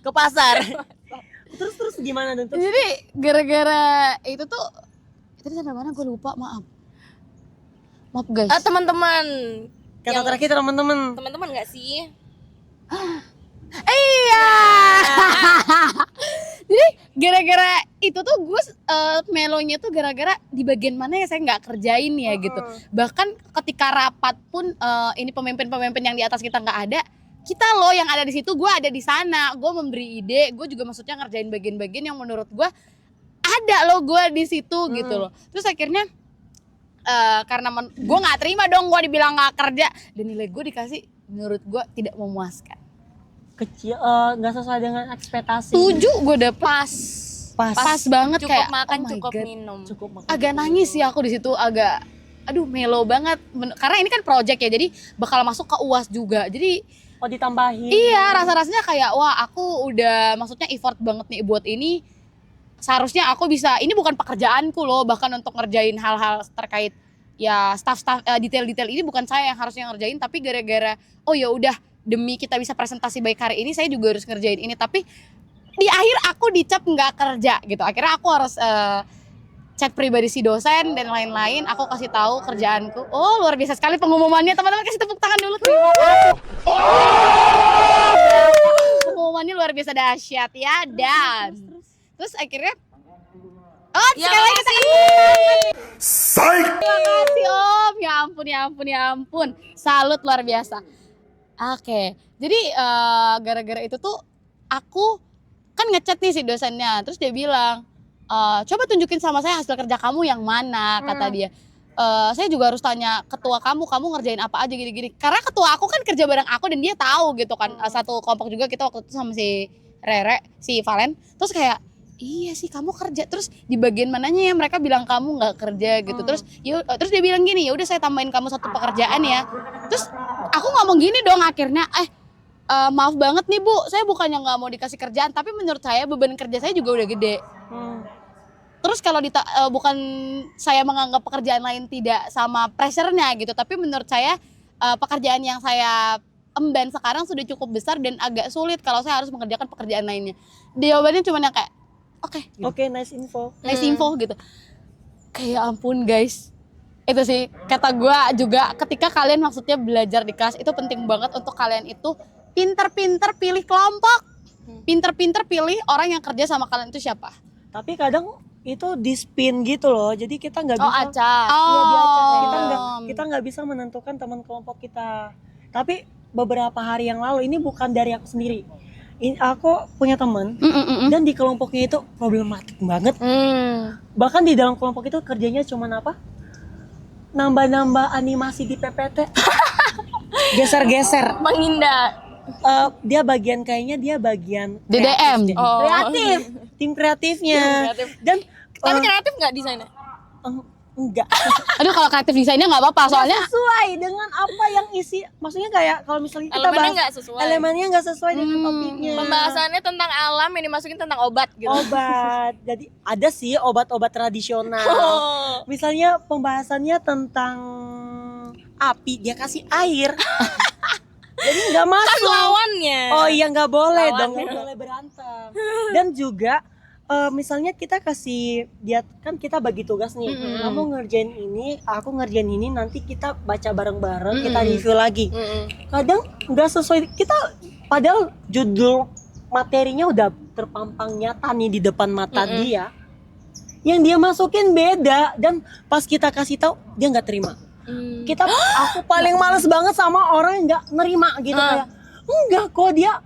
ke pasar. terus gimana dong? Jadi gara-gara itu tuh, tadi sampai mana gue lupa, maaf guys. Teman-teman. Kata Yang- terakhir teman-teman. Teman-teman nggak sih? Iya. Jadi gara-gara itu tuh gue melonya tuh gara-gara di bagian mana ya saya nggak kerjain ya gitu. Bahkan ketika rapat pun ini pemimpin-pemimpin yang di atas kita nggak ada, kita loh yang ada di situ, gue ada di sana, gue memberi ide, gue juga maksudnya ngerjain bagian-bagian yang menurut gue ada loh gue di situ gitu loh. Terus akhirnya karena gue nggak terima dong gue dibilang nggak kerja dan nilai gue dikasih menurut gue tidak memuaskan. Kecil, nggak sesuai dengan ekspektasi. 7 gue udah pas banget Cukup kayak makan, oh my cukup God. minum. Cukup makan. Agak nangis sih aku di situ, agak aduh melo banget karena ini kan project ya, jadi bakal masuk ke UAS juga. Jadi Oh ditambahin. iya rasa-rasanya kayak wah aku udah maksudnya effort banget nih buat ini. Seharusnya aku bisa, ini bukan pekerjaanku loh, bahkan untuk ngerjain hal-hal terkait ya staff-staff detail-detail ini bukan saya yang harusnya ngerjain, tapi gara-gara oh ya udah demi kita bisa presentasi baik hari ini saya juga harus ngerjain ini, tapi di akhir aku dicap nggak kerja gitu. Akhirnya aku harus chat pribadi si dosen dan lain-lain, aku kasih tahu kerjaanku. Oh luar biasa sekali pengumumannya, teman-teman kasih tepuk tangan dulu, terima kasih. Pengumumannya luar biasa dahsyat ya. Dan terus akhirnya sekali lagi kita Psych! terima kasih Om. Ya ampun. Salut luar biasa. Oke, jadi gara-gara itu tuh aku kan ngechat nih si dosennya, terus dia bilang coba tunjukin sama saya hasil kerja kamu yang mana, kata dia. Saya juga harus tanya ketua kamu ngerjain apa aja gini-gini. Karena ketua aku kan kerja bareng aku dan dia tahu gitu kan. Satu kelompok juga kita waktu itu sama si Rere, si Valen. Terus kayak iya sih kamu kerja, terus di bagian mananya ya mereka bilang kamu nggak kerja gitu. Terus dia bilang gini, ya udah saya tambahin kamu satu pekerjaan ya. Terus aku ngomong gini dong akhirnya, maaf banget nih Bu, saya bukannya nggak mau dikasih kerjaan, tapi menurut saya beban kerja saya juga udah gede. Terus kalau bukan saya menganggap pekerjaan lain tidak sama pressure-nya gitu, tapi menurut saya pekerjaan yang saya emban sekarang sudah cukup besar dan agak sulit kalau saya harus mengerjakan pekerjaan lainnya. Jawabannya cuma yang kayak Oke, nice info. nice info gitu. Kayak ampun guys. Itu sih kata gue juga, ketika kalian maksudnya belajar di kelas itu penting banget untuk kalian itu pinter-pinter pilih kelompok. Pinter-pinter pilih orang yang kerja sama kalian itu siapa. Tapi kadang itu di spin gitu loh. Jadi kita nggak bisa. acak. Iya, diacak. Kita nggak bisa menentukan teman kelompok kita. Tapi beberapa hari yang lalu, ini bukan dari aku sendiri. Aku punya teman dan di kelompoknya itu problematik banget. Bahkan di dalam kelompok itu kerjanya cuman apa? Nambah-nambah animasi di PPT. Geser-geser. Menghindar. Dia bagian DDM. kreatif. Kreatif. Tim kreatifnya. Dan Tapi kreatif nggak desainnya? enggak. Aduh kalau kreatif desainnya nggak apa-apa soalnya Sesuai dengan apa yang isi. Maksudnya kayak kalau misalnya kita Elemennya bahas nggak sesuai. elemennya nggak sesuai dengan topiknya. Pembahasannya tentang alam, yang dimasukin tentang obat gitu. Obat. Jadi ada sih obat-obat tradisional. Oh. Misalnya pembahasannya tentang api, dia kasih air. Jadi nggak Kan masuk. lawannya. Oh iya, nggak boleh Lawannya. dong, nggak boleh berantem. Dan juga misalnya kita kasih dia, kan kita bagi tugas nih, kamu ngerjain ini, aku ngerjain ini, nanti kita baca bareng-bareng, kita review lagi. Kadang nggak sesuai kita, padahal judul materinya udah terpampang nyata nih di depan mata dia, yang dia masukin beda, dan pas kita kasih tahu dia nggak terima. Aku paling males banget sama orang yang nggak nerima gitu, kayak enggak kok dia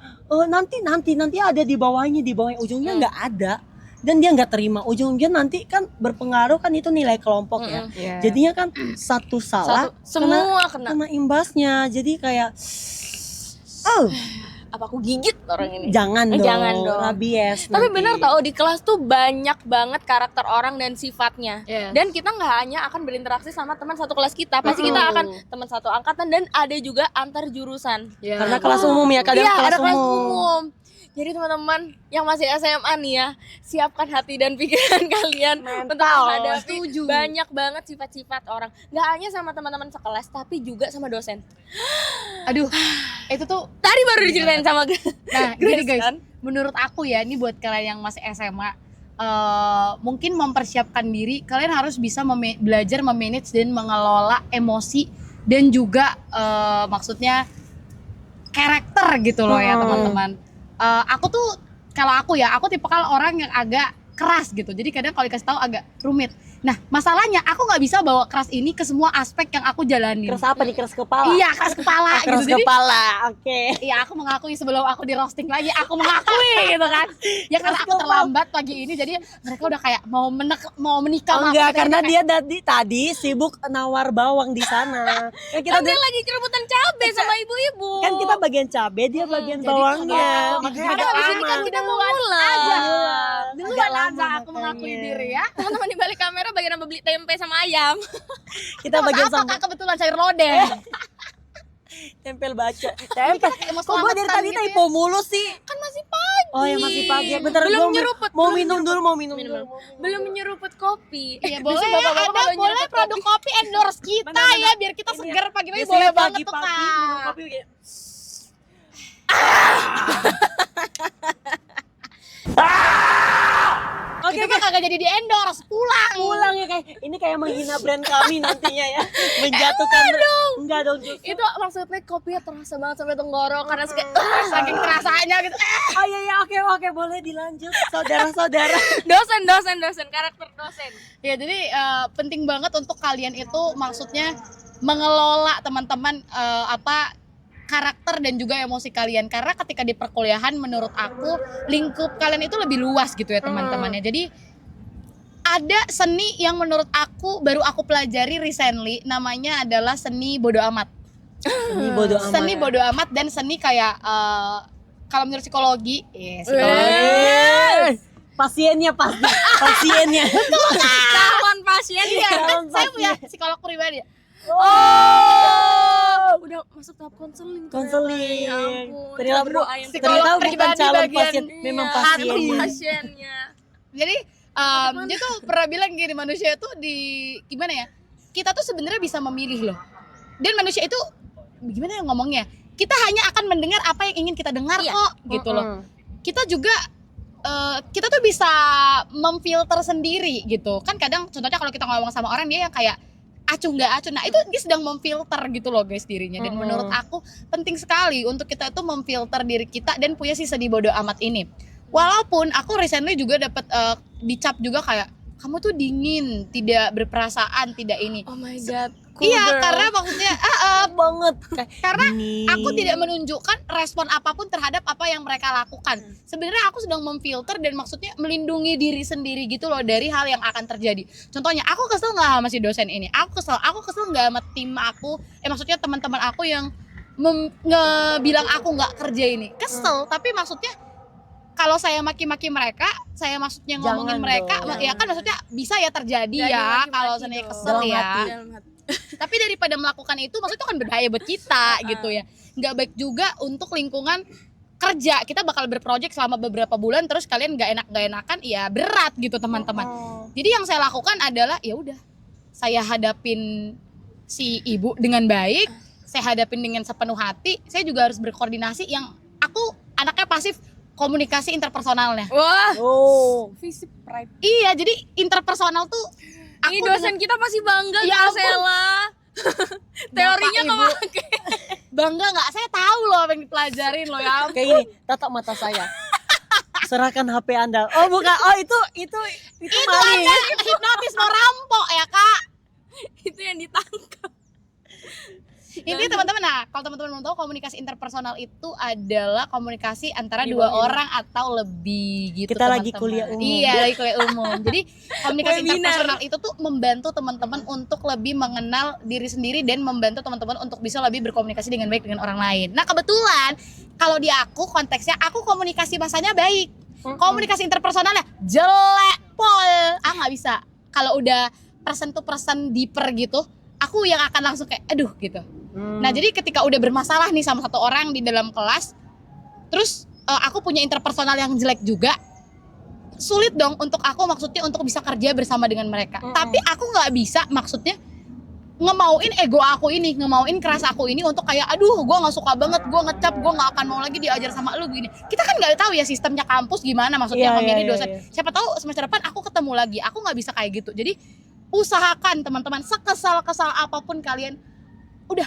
nanti ada di bawahnya ujungnya nggak ada, dan dia nggak terima, ujungnya nanti kan berpengaruh kan, itu nilai kelompok ya. Jadinya kan satu salah, semua kena. kena imbasnya. Jadi kayak Apa aku gigit orang ini? jangan dong, Jangan dong. rabies Tapi nanti. bener tau, di kelas tuh banyak banget karakter orang dan sifatnya. Yes. Dan kita nggak hanya akan berinteraksi sama teman satu kelas kita, pasti kita akan teman satu angkatan, dan ada juga antar jurusan. Karena kelas umum ya, kadang Iya, kelas ada kelas umum. umum. Jadi teman-teman yang masih SMA nih ya, siapkan hati dan pikiran kalian untuk menghadapi banyak banget sifat-sifat orang. Nggak hanya sama teman-teman sekelas, tapi juga sama dosen. aduh itu tuh Tadi baru diceritain sama nah Grace, gini guys, kan? menurut aku ya, ini buat kalian yang masih SMA, mungkin mempersiapkan diri, kalian harus bisa belajar memanage dan mengelola emosi dan juga maksudnya karakter gitu loh ya teman-teman. Aku tuh, kalau aku ya, aku tipikal orang yang agak keras gitu, jadi kadang kalau dikasih tahu agak rumit. Nah masalahnya aku nggak bisa bawa keras ini ke semua aspek yang aku jalanin. Keras apa nih, keras kepala? Iya, keras kepala Keras gitu. Jadi kepala, oke. iya, aku mengakui sebelum aku di roasting lagi, aku mengakui gitu kan. Ya karena aku terlambat pagi ini, jadi mereka udah kayak mau menikah sama Enggak, aku. karena dia tadi sibuk nawar bawang di sana. Kan kita Kan dia lagi rebutan cabai sama ibu-ibu. kan kita bagian cabe, dia bagian bawangnya. Makanya Karena agak abis ini kan lama. kita mau mulai. Duluan Agak lama aja aku mengakui makanya. diri ya. Teman-teman di balik kamera bagian apa beli tempe sama ayam. Kita bagian Apa sama Kak, kebetulan sayur lodeh. tempel baca. Tempel. Mau Kok gue dari selamatan tadi gitu ya? typo mulu sih? Kan masih pagi. Oh ya masih pagi. Bentar, Belum gua nyeruput, mau belum minum dulu, mau minum Minum dulu. dulu. Belum menyeruput kopi. Iya boleh Biasanya ya, bapak-bapak ada kalau boleh nyeruput produk kopi endorse kita Benar-benar. ya, biar kita Ini segar ya, pagi-pagi, biasanya boleh banget tuh pagi-pagi minum Kak. kopi kayak Oke, kita kagak jadi di endorse, pulang ya, kayak ini kayak menghina brand kami nantinya ya. Menjatuhkan enggak dong. Justru. Itu maksudnya kopinya terasa banget sampai tenggorok karena kayak Saking kerasanya gitu. Oh iya oke boleh dilanjut saudara-saudara. dosen karakter dosen. Ya jadi penting banget untuk kalian itu maksudnya mengelola teman-teman karakter dan juga emosi kalian, karena ketika di perkuliahan menurut aku lingkup kalian itu lebih luas gitu ya teman-temannya. Jadi ada seni yang menurut aku baru aku pelajari recently, namanya adalah seni bodo amat. Ini bodo amat. Seni bodo amat dan seni kayak kalau menurut psikologi, psikologi. Yes. pasiennya pasiennya. Calon pasien ya. Calon Saya punya pasien. psikolog pribadi. Udah masuk tahap konseling. Konseling. Ya ampun. Ternyata Berdoa yang ternyata bukan pribadi calon bagian- pasien, memang Iya, pasiennya. pasiennya. Jadi dia tuh pernah bilang gini, manusia tuh gimana ya? Kita tuh sebenarnya bisa memilih loh. Dan manusia itu gimana ya ngomongnya? Kita hanya akan mendengar apa yang ingin kita dengar Iya. kok gitu loh. Kita juga kita tuh bisa memfilter sendiri gitu. Kan kadang contohnya kalau kita ngomong sama orang dia yang kayak acuh nggak acuh. Nah, itu dia sedang memfilter gitu loh guys dirinya. Dan menurut aku penting sekali untuk kita itu memfilter diri kita dan punya sisa di bodo amat ini. Walaupun aku recently juga dapat dicap juga kayak kamu tuh dingin, tidak berperasaan, tidak ini. Oh my god. Iya, karena maksudnya banget. karena aku tidak menunjukkan respon apapun terhadap apa yang mereka lakukan. Sebenarnya aku sedang memfilter dan maksudnya melindungi diri sendiri gitu loh dari hal yang akan terjadi. Contohnya, aku kesel nggak sama si dosen ini? Aku kesel nggak sama tim aku? Maksudnya teman-teman aku yang ngebilang aku nggak kerja ini. Kesel, tapi maksudnya kalau saya maki-maki mereka, saya maksudnya ngomongin Jangan mereka, dong. ya kan maksudnya bisa ya terjadi Jangan ya maki-maki kalau dong. seandainya kesel Dalam ya. hati. Tapi daripada melakukan itu maksudnya itu kan berbahaya buat kita gitu ya. Nggak baik juga untuk lingkungan kerja. Kita bakal berproject selama beberapa bulan terus kalian nggak enakan ya berat gitu teman-teman. Jadi yang saya lakukan adalah ya udah saya hadapin si ibu dengan baik, saya hadapin dengan sepenuh hati. Saya juga harus berkoordinasi yang aku anaknya pasif komunikasi interpersonalnya. Wah, Oh, fisik pride. Iya, jadi interpersonal tuh Ini dosen kita pasti bangga Ya ya ampun. Sela. Teorinya Bapak, Ibu. kepake. bangga nggak? Saya tahu loh apa yang dipelajarin loh ya. kayak ini, tatap mata saya. Serahkan HP Anda. Oh, bukan. Oh, itu Itu maling. Anda hipnotis mau rampok ya kak. Itu yang ditangkap. Ini teman-teman, nah kalau teman-teman mau tahu komunikasi interpersonal itu adalah komunikasi antara Di dua bawah ini. orang atau lebih gitu. Kita lagi teman-teman. kuliah umum. Iya, lagi kuliah umum. Jadi komunikasi Webinar. interpersonal itu tuh membantu teman-teman untuk lebih mengenal diri sendiri dan membantu teman-teman untuk bisa lebih berkomunikasi dengan baik dengan orang lain. Nah kebetulan kalau di aku konteksnya aku komunikasi bahasanya baik, komunikasi interpersonalnya jelek pol. Nggak bisa. Kalau udah person to person deeper gitu, aku yang akan langsung kayak aduh gitu. Nah jadi ketika udah bermasalah nih sama satu orang di dalam kelas, terus aku punya interpersonal yang jelek juga, sulit dong untuk aku maksudnya untuk bisa kerja bersama dengan mereka. Tapi aku nggak bisa maksudnya ngemauin ego aku ini, ngemauin keras aku ini untuk kayak aduh gue nggak suka banget, gue ngecap, gue nggak akan mau lagi diajar sama lu begini. Kita kan nggak tahu ya sistemnya kampus gimana maksudnya Iya, memilih iya, dosen. iya. Siapa tahu semester depan aku ketemu lagi, aku nggak bisa kayak gitu. Jadi usahakan teman-teman sekesal-kesal apapun kalian, udah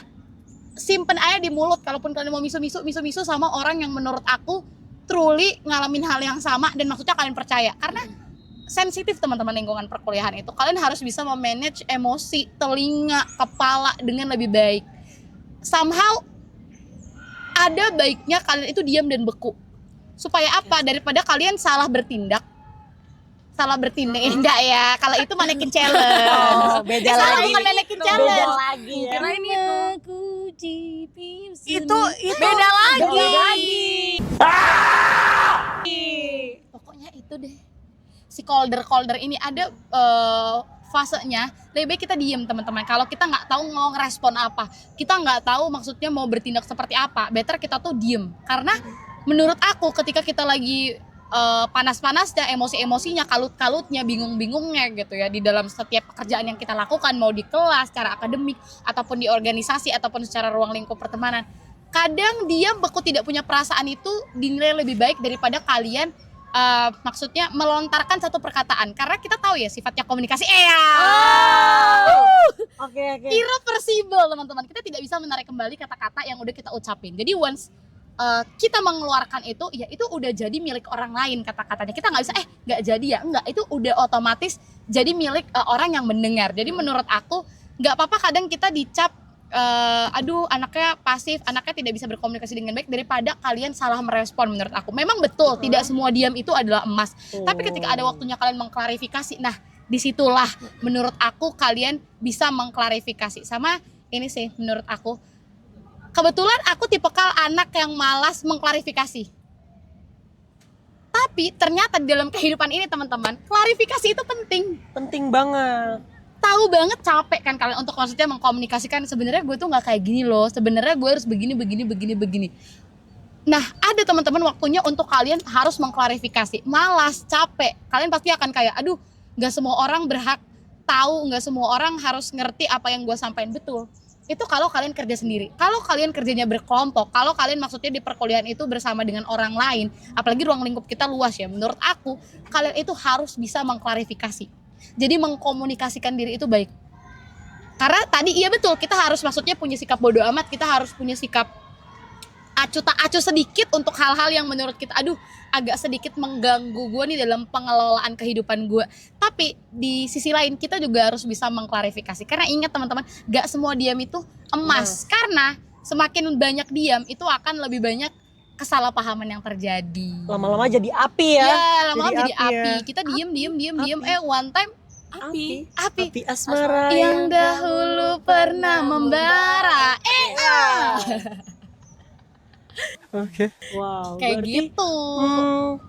simpen aja di mulut. Kalaupun kalian mau misu-misu sama orang yang menurut aku truly ngalamin hal yang sama dan maksudnya kalian percaya, karena sensitif teman-teman lingkungan perkuliahan itu. Kalian harus bisa memanage emosi, telinga, kepala dengan lebih baik. Somehow ada baiknya kalian itu diam dan beku. Supaya apa? Daripada kalian salah bertindak enggak ya. Kalau itu mannequin challenge. Oh, beda Salah lagi. bukan mannequin Beda challenge. lagi ya. Kirain itu. Itu Beda lagi. Pokoknya itu deh. Si kolder ini ada fasenya, lebih baik kita diem teman-teman. Kalau kita nggak tahu mau ngerespon apa, kita nggak tahu maksudnya mau bertindak seperti apa, better kita tuh diem. Karena menurut aku ketika kita lagi panas-panasnya, emosi-emosinya, kalut-kalutnya, bingung-bingungnya gitu ya di dalam setiap pekerjaan yang kita lakukan, mau di kelas, secara akademik, ataupun di organisasi, ataupun secara ruang lingkup pertemanan. Kadang diam beku tidak punya perasaan itu dinilai lebih baik daripada kalian maksudnya melontarkan satu perkataan, karena kita tahu ya sifatnya komunikasi Oke. irreversible teman-teman. Kita tidak bisa menarik kembali kata-kata yang udah kita ucapin. Jadi once kita mengeluarkan itu, ya itu udah jadi milik orang lain kata-katanya. Kita nggak bisa nggak jadi ya, enggak, itu udah otomatis jadi milik orang yang mendengar. Jadi menurut aku nggak apa-apa kadang kita dicap aduh anaknya pasif, anaknya tidak bisa berkomunikasi dengan baik, daripada kalian salah merespon. Menurut aku memang betul tidak semua diam itu adalah emas, tapi ketika ada waktunya kalian mengklarifikasi, nah disitulah menurut aku kalian bisa mengklarifikasi. Sama ini sih menurut aku, kebetulan aku tipikal anak yang malas mengklarifikasi, Tapi ternyata di dalam kehidupan ini teman-teman, klarifikasi itu penting. Penting banget. Tahu banget capek kan kalian untuk maksudnya mengkomunikasikan sebenarnya gue tuh nggak kayak gini loh, sebenarnya gue harus begini. Nah, ada teman-teman waktunya untuk kalian harus mengklarifikasi. Malas, capek, kalian pasti akan kayak aduh, nggak semua orang berhak tahu, nggak semua orang harus ngerti apa yang gue sampaikan. Betul, itu kalau kalian kerja sendiri. Kalau kalian kerjanya berkelompok, kalau kalian maksudnya di perkuliahan itu bersama dengan orang lain, apalagi ruang lingkup kita luas ya, menurut aku kalian itu harus bisa mengklarifikasi. Jadi mengkomunikasikan diri itu baik. Karena tadi iya betul, kita harus maksudnya punya sikap bodo amat, kita harus punya sikap acuh tak acuh sedikit untuk hal-hal yang menurut kita aduh agak sedikit mengganggu gue nih dalam pengelolaan kehidupan gue. Tapi di sisi lain kita juga harus bisa mengklarifikasi. Karena ingat teman-teman, gak semua diam itu emas. Karena semakin banyak diam itu akan lebih banyak kesalahpahaman yang terjadi. Lama-lama jadi api ya. Ya, lama-lama jadi api. Ya. Kita diem, one time Api api asmara yang dahulu pernah membara. Oke. Wow. Kayak berarti, gitu.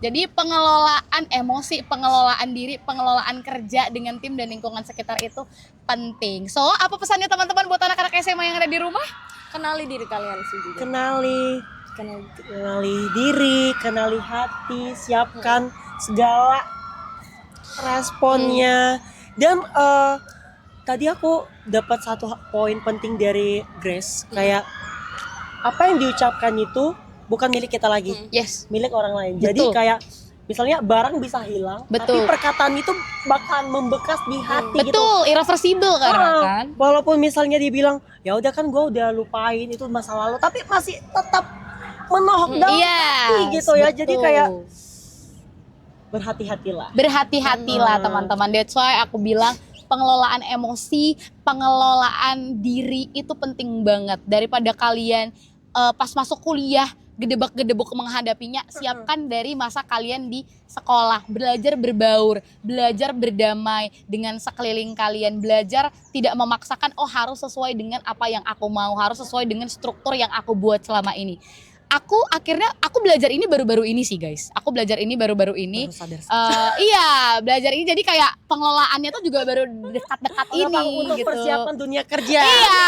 Jadi pengelolaan emosi, pengelolaan diri, pengelolaan kerja dengan tim dan lingkungan sekitar itu penting. So, apa pesannya teman-teman buat anak-anak SMA yang ada di rumah? Kenali diri kalian sih juga. Kenali diri, kenali hati, siapkan segala responnya. Dan tadi aku dapat satu poin penting dari Grace, kayak apa yang diucapkan itu bukan milik kita lagi, Yes. milik orang lain. Betul. Jadi kayak misalnya barang bisa hilang, Betul. tapi perkataan itu bakal membekas di hati gitu. Betul, irreversible karena kan. Walaupun misalnya dibilang ya udah kan gue udah lupain itu masa lalu, tapi masih tetap menohok dalam hati gitu ya. Jadi kayak berhati-hatilah. Berhati-hatilah teman-teman. That's why aku bilang pengelolaan emosi, pengelolaan diri itu penting banget. Daripada kalian pas masuk kuliah gedebak-gedebuk menghadapinya, siapkan dari masa kalian di sekolah. Belajar berbaur, belajar berdamai dengan sekeliling kalian, belajar tidak memaksakan harus sesuai dengan apa yang aku mau, harus sesuai dengan struktur yang aku buat selama ini. Aku belajar ini baru-baru ini sih guys. Aku belajar ini baru-baru ini. Iya, belajar ini jadi kayak pengelolaannya tuh juga baru dekat-dekat ini untuk gitu. persiapan dunia kerja. Iya,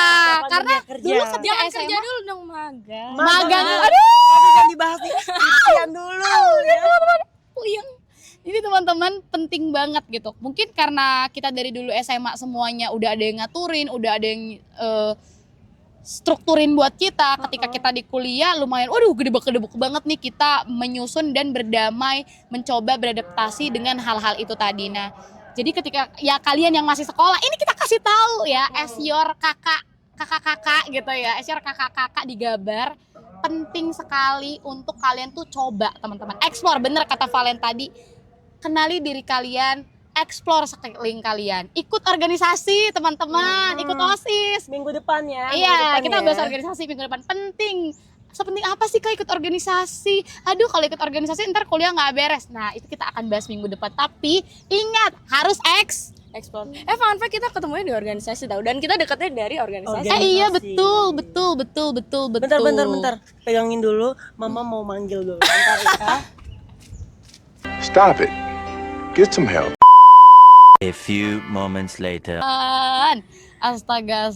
karena dulu Jangan ketika kerja SMA dulu dong, magang. magang. Aduh, jangan dibahas nih. Sekian dulu ya. Puyeng. Jadi teman-teman penting banget gitu. Mungkin karena kita dari dulu SMA semuanya udah ada yang ngaturin, udah ada yang strukturin buat kita. Ketika kita di kuliah lumayan gedebuk-gedebuk banget nih kita menyusun dan berdamai, mencoba beradaptasi dengan hal-hal itu tadi. Nah, jadi ketika ya kalian yang masih sekolah, ini kita kasih tahu ya, as your kakak gitu ya, as your kakak-kakak di Gabar, penting sekali untuk kalian tuh coba teman-teman, explore, bener kata Valen tadi, kenali diri kalian, explore sekeliling kalian, ikut organisasi teman-teman, ikut OSIS. Minggu depan ya. Iya, kita bahas organisasi minggu depan, penting. Sepenting apa sih Kak ikut organisasi? Aduh, kalau ikut organisasi ntar kuliah nggak beres. Nah, itu kita akan bahas minggu depan. Tapi ingat, harus Explore. Fun fact, kita ketemunya di organisasi tahu, dan kita dekatnya dari organisasi. iya betul. Bentar. Pegangin dulu, Mama mau manggil dulu. Bentar ya. Stop it. Get some help. A few moments later. Astaga.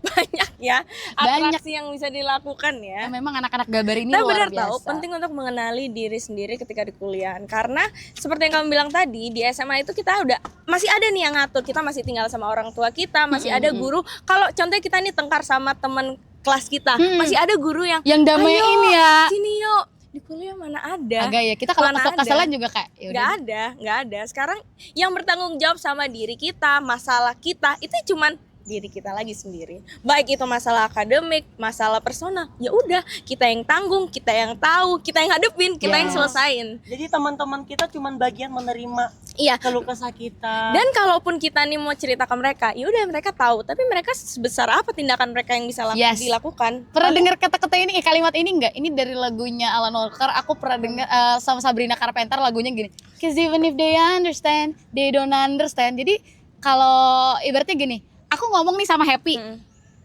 Banyak ya atraksi yang bisa dilakukan ya. Memang anak-anak Gabar ini Kita luar benar biasa. tahu penting untuk mengenali diri sendiri ketika di kuliahan, karena seperti yang kamu bilang tadi, di SMA itu kita udah masih ada nih yang ngatur, kita masih tinggal sama orang tua kita, masih ada guru. Kalau contohnya kita nih tengkar sama teman kelas kita, masih ada guru yang damai "Ayo, ini ya. sini yuk." Di kuliah mana ada? Agak ya, kita kalau Mana kesel-keselan ada? juga kayak yaudah. Nggak ada. Sekarang yang bertanggung jawab sama diri kita, masalah kita itu cuman diri kita lagi sendiri. Baik itu masalah akademik, masalah personal, ya udah kita yang tanggung, kita yang tahu, kita yang hadepin, kita yang selesain. Jadi teman-teman kita cuman bagian menerima Iya. keluh kesah kita. Dan kalaupun kita nih mau cerita ke mereka, ya udah mereka tahu, tapi mereka sebesar apa tindakan mereka yang bisa dilakukan? Pernah dengar kata-kata ini, kalimat ini enggak? Ini dari lagunya Alan Walker. Aku pernah dengar sama Sabrina Carpenter, lagunya gini. 'Cause even if they understand, they don't understand. Jadi kalau ibaratnya gini, aku ngomong nih sama Happy.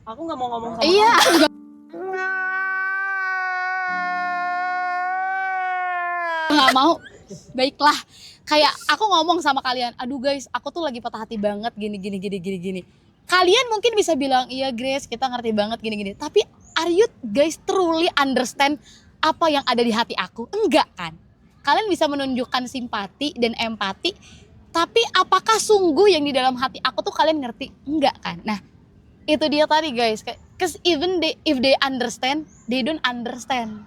Aku nggak mau ngomong sama Iya, nggak mau. Baiklah, kayak aku ngomong sama kalian, aduh guys, aku tuh lagi patah hati banget gini. Kalian mungkin bisa bilang, iya Grace, kita ngerti banget gini. Tapi are you guys truly understand apa yang ada di hati aku? Enggak kan? Kalian bisa menunjukkan simpati dan empati, tapi apakah sungguh yang di dalam hati aku tuh kalian ngerti? Enggak kan? Nah, itu dia tadi guys, cause even if they understand, they don't understand.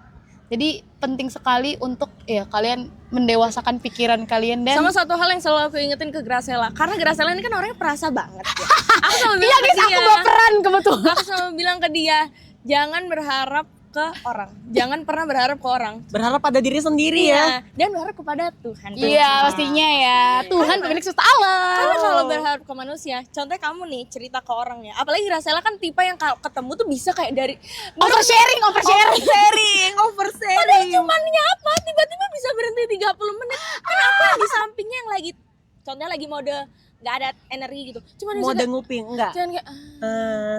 Jadi penting sekali untuk ya kalian mendewasakan pikiran kalian dan Sama satu hal yang selalu aku ingetin ke Graciela, karena Graciela ini kan orangnya perasa banget ya. Aku selalu iya bilang ke guys, aku dia, baperan kebetulan. aku selalu bilang ke dia, jangan berharap ke orang, jangan pernah berharap ke orang. Berharap pada diri sendiri ya. Dan berharap kepada Tuhan. Iya pastinya ya, Tuhan pemilik semesta alam. Karena kalau berharap ke manusia, contohnya kamu nih cerita ke orang ya, apalagi Graciela kan tipe yang kalau ketemu tuh bisa kayak dari Oversharing. Padahal cuman nyapa, tiba-tiba bisa berhenti 30 menit. Kan aku yang di sampingnya yang lagi, contohnya lagi mode nggak ada energi gitu. Cuman Mau nguping enggak? cuman kayak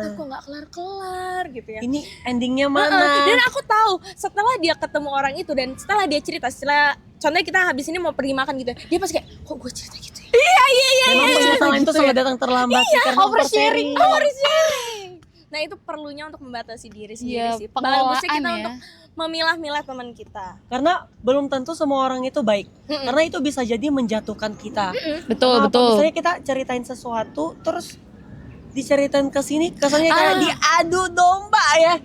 aku nggak kelar-kelar gitu ya. Ini endingnya mana? Dan aku tahu setelah dia ketemu orang itu dan setelah dia cerita, setelah contohnya kita habis ini mau pergi makan gitu, dia pasti kayak kok gue cerita gitu ya. Memang penyesalan itu selalu datang terlambat sih karena oversharing. Nah itu perlunya untuk membatasi diri sendiri Iya, sih. pengelolaan Bagusnya kita ya. untuk memilah-milah teman kita. Karena belum tentu semua orang itu baik. Karena itu bisa jadi menjatuhkan kita. Betul. Misalnya kita ceritain sesuatu terus diceritain ke sini kesannya kayak diadu domba ya.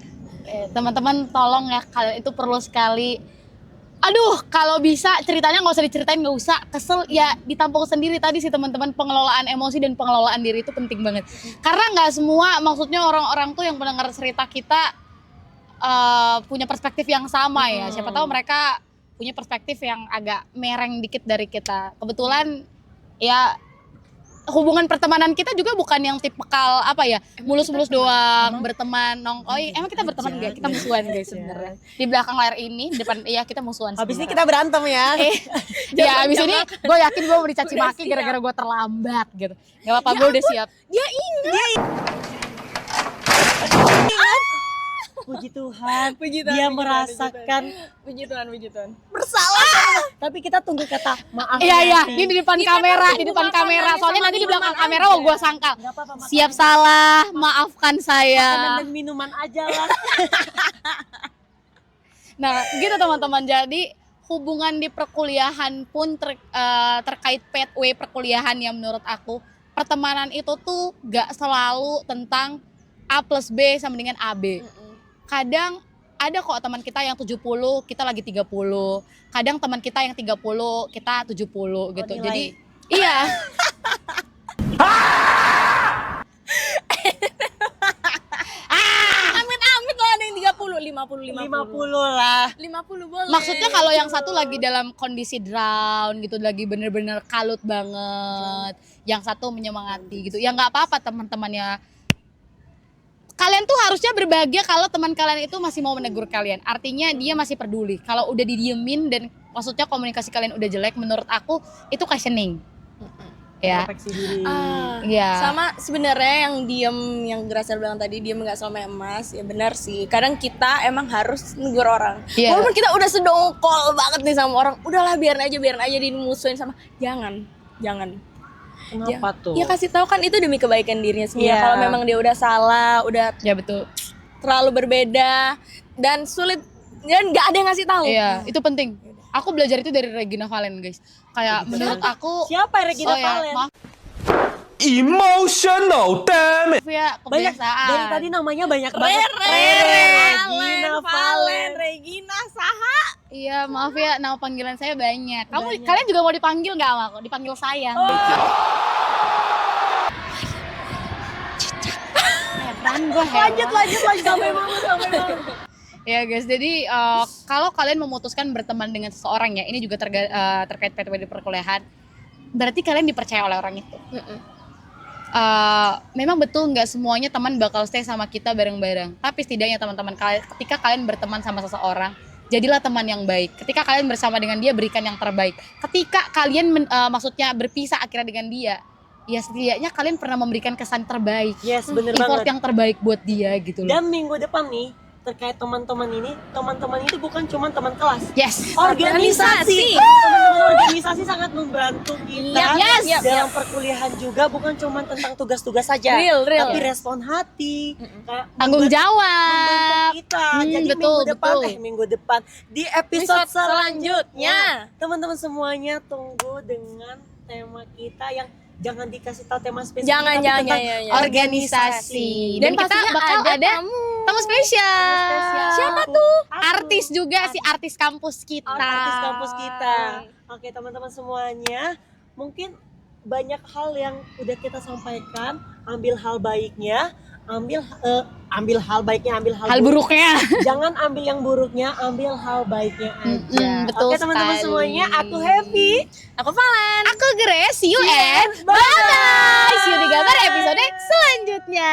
Teman-teman tolong ya, kalian itu perlu sekali. Aduh, kalau bisa ceritanya nggak usah diceritain, nggak usah kesel ya, ditampung sendiri tadi sih teman-teman. Pengelolaan emosi dan pengelolaan diri itu penting banget. Karena nggak semua, maksudnya orang-orang tuh yang mendengar cerita kita punya perspektif yang sama ya. Siapa tahu mereka punya perspektif yang agak mereng dikit dari kita. Kebetulan ya hubungan pertemanan kita juga bukan yang tipikal apa ya, mulus-mulus doang, berteman, emang kita berteman enggak? Kita musuhan guys sebenarnya. Di belakang layar ini, di depan iya kita musuhan. Habis ini sebenarnya. kita berantem ya. Ya habis ini gue yakin gue mau dicaci maki gara-gara gue terlambat gitu. Gak apa-apa, gue udah siap. Dia ingat. Puji Tuhan, Puji Tuhan, dia puji Tuhan, merasakan Puji Tuhan. bersalah. Tapi kita tunggu kata maaf. Iya, ini di depan kamera, di depan makan kamera. aja Soalnya sama nanti di belakang minuman kamera aja. mau gue sangkal. Nggak apa-apa, makan Siap salah, maafkan makanan saya. dan minuman aja lah. Nah, gitu teman-teman. Jadi hubungan di perkuliahan pun terkait pathway perkuliahan yang menurut aku, pertemanan itu tuh gak selalu tentang A plus B sama dengan AB. Kadang ada kok teman kita yang 70, kita lagi 30. Kadang teman kita yang 30, kita 70 gitu. nilai. Jadi iya. Amit-amit loh ada yang 30, 50 lah. 50 boleh. Maksudnya kalau yang satu lagi dalam kondisi down gitu, lagi bener-bener kalut banget, yang satu menyemangati gitu, ya nggak apa-apa teman-temannya. Kalian tuh harusnya berbahagia kalau teman kalian itu masih mau menegur kalian. Artinya dia masih peduli. Kalau udah didiemin dan maksudnya komunikasi kalian udah jelek, menurut aku itu questioning. Ya. Refleksi diri. Iya. Sama sebenarnya yang diem, yang Graciela bilang tadi, diem nggak sama emas, ya benar sih. Kadang kita emang harus negur orang. Iya. Walaupun kita udah sedongkol banget nih sama orang, udahlah biarin aja dimusuhin sama. Jangan. Kenapa tuh? Ya kasih tahu kan itu demi kebaikan dirinya sendiri. Iya. Kalau memang dia udah salah, udah Ya betul. terlalu berbeda dan sulit dan nggak ada yang ngasih tahu. Iya, itu penting. Aku belajar itu dari Regina Valen, guys. Kayak menurut aku Siapa Regina oh ya, Valen? maaf Emotional, damn it! ya Banyak kebiasaan. dari tadi namanya banyak banget. Regina Valen. Regina Saha. Iya, maaf ya, nama panggilan saya banyak. Kalian juga mau dipanggil nggak sama aku? Dipanggil sayang. Heran gue heran. Lanjut sampai mana. Ya guys, jadi kalau kalian memutuskan berteman dengan seseorang ya, ini juga terkait pathway di perkuliahan, berarti kalian dipercaya oleh orang itu. Memang betul nggak semuanya teman bakal stay sama kita bareng-bareng, tapi setidaknya teman-teman kalian, ketika kalian berteman sama seseorang, jadilah teman yang baik. Ketika kalian bersama dengan dia, berikan yang terbaik. Ketika kalian maksudnya berpisah akhirnya dengan dia, ya setidaknya kalian pernah memberikan kesan terbaik, Yes, bener effort banget. yang terbaik buat dia gitu loh. Dan minggu depan nih, terkait teman-teman ini. Teman-teman itu bukan cuma teman kelas. Yes. Organisasi. Teman-teman organisasi sangat membantu kita Yes. dalam perkuliahan juga, bukan cuma tentang tugas-tugas saja, Real. tapi respon hati, kayak Tanggung membentuk jawab. kita. Jadi betul, minggu depan di episode Episode selanjutnya. teman-teman semuanya tunggu dengan tema kita yang jangan dikasih tahu tema spesifik, Jangan, tapi jangan, tentang jangan. Organisasi. Dan kita pastinya bakal ada tamu spesial. Siapa tuh? Artis juga si artis kampus kita. Artis kampus kita. Oke teman-teman semuanya, mungkin banyak hal yang udah kita sampaikan. Ambil hal baiknya, ambil hal baiknya, ambil hal Hal buruknya. Jangan ambil yang buruknya, ambil hal baiknya aja. Betul Oke teman-teman sekali. semuanya, aku Happy. Aku Valen. Aku Grace, see you and bye-bye. See you di gambar episode selanjutnya.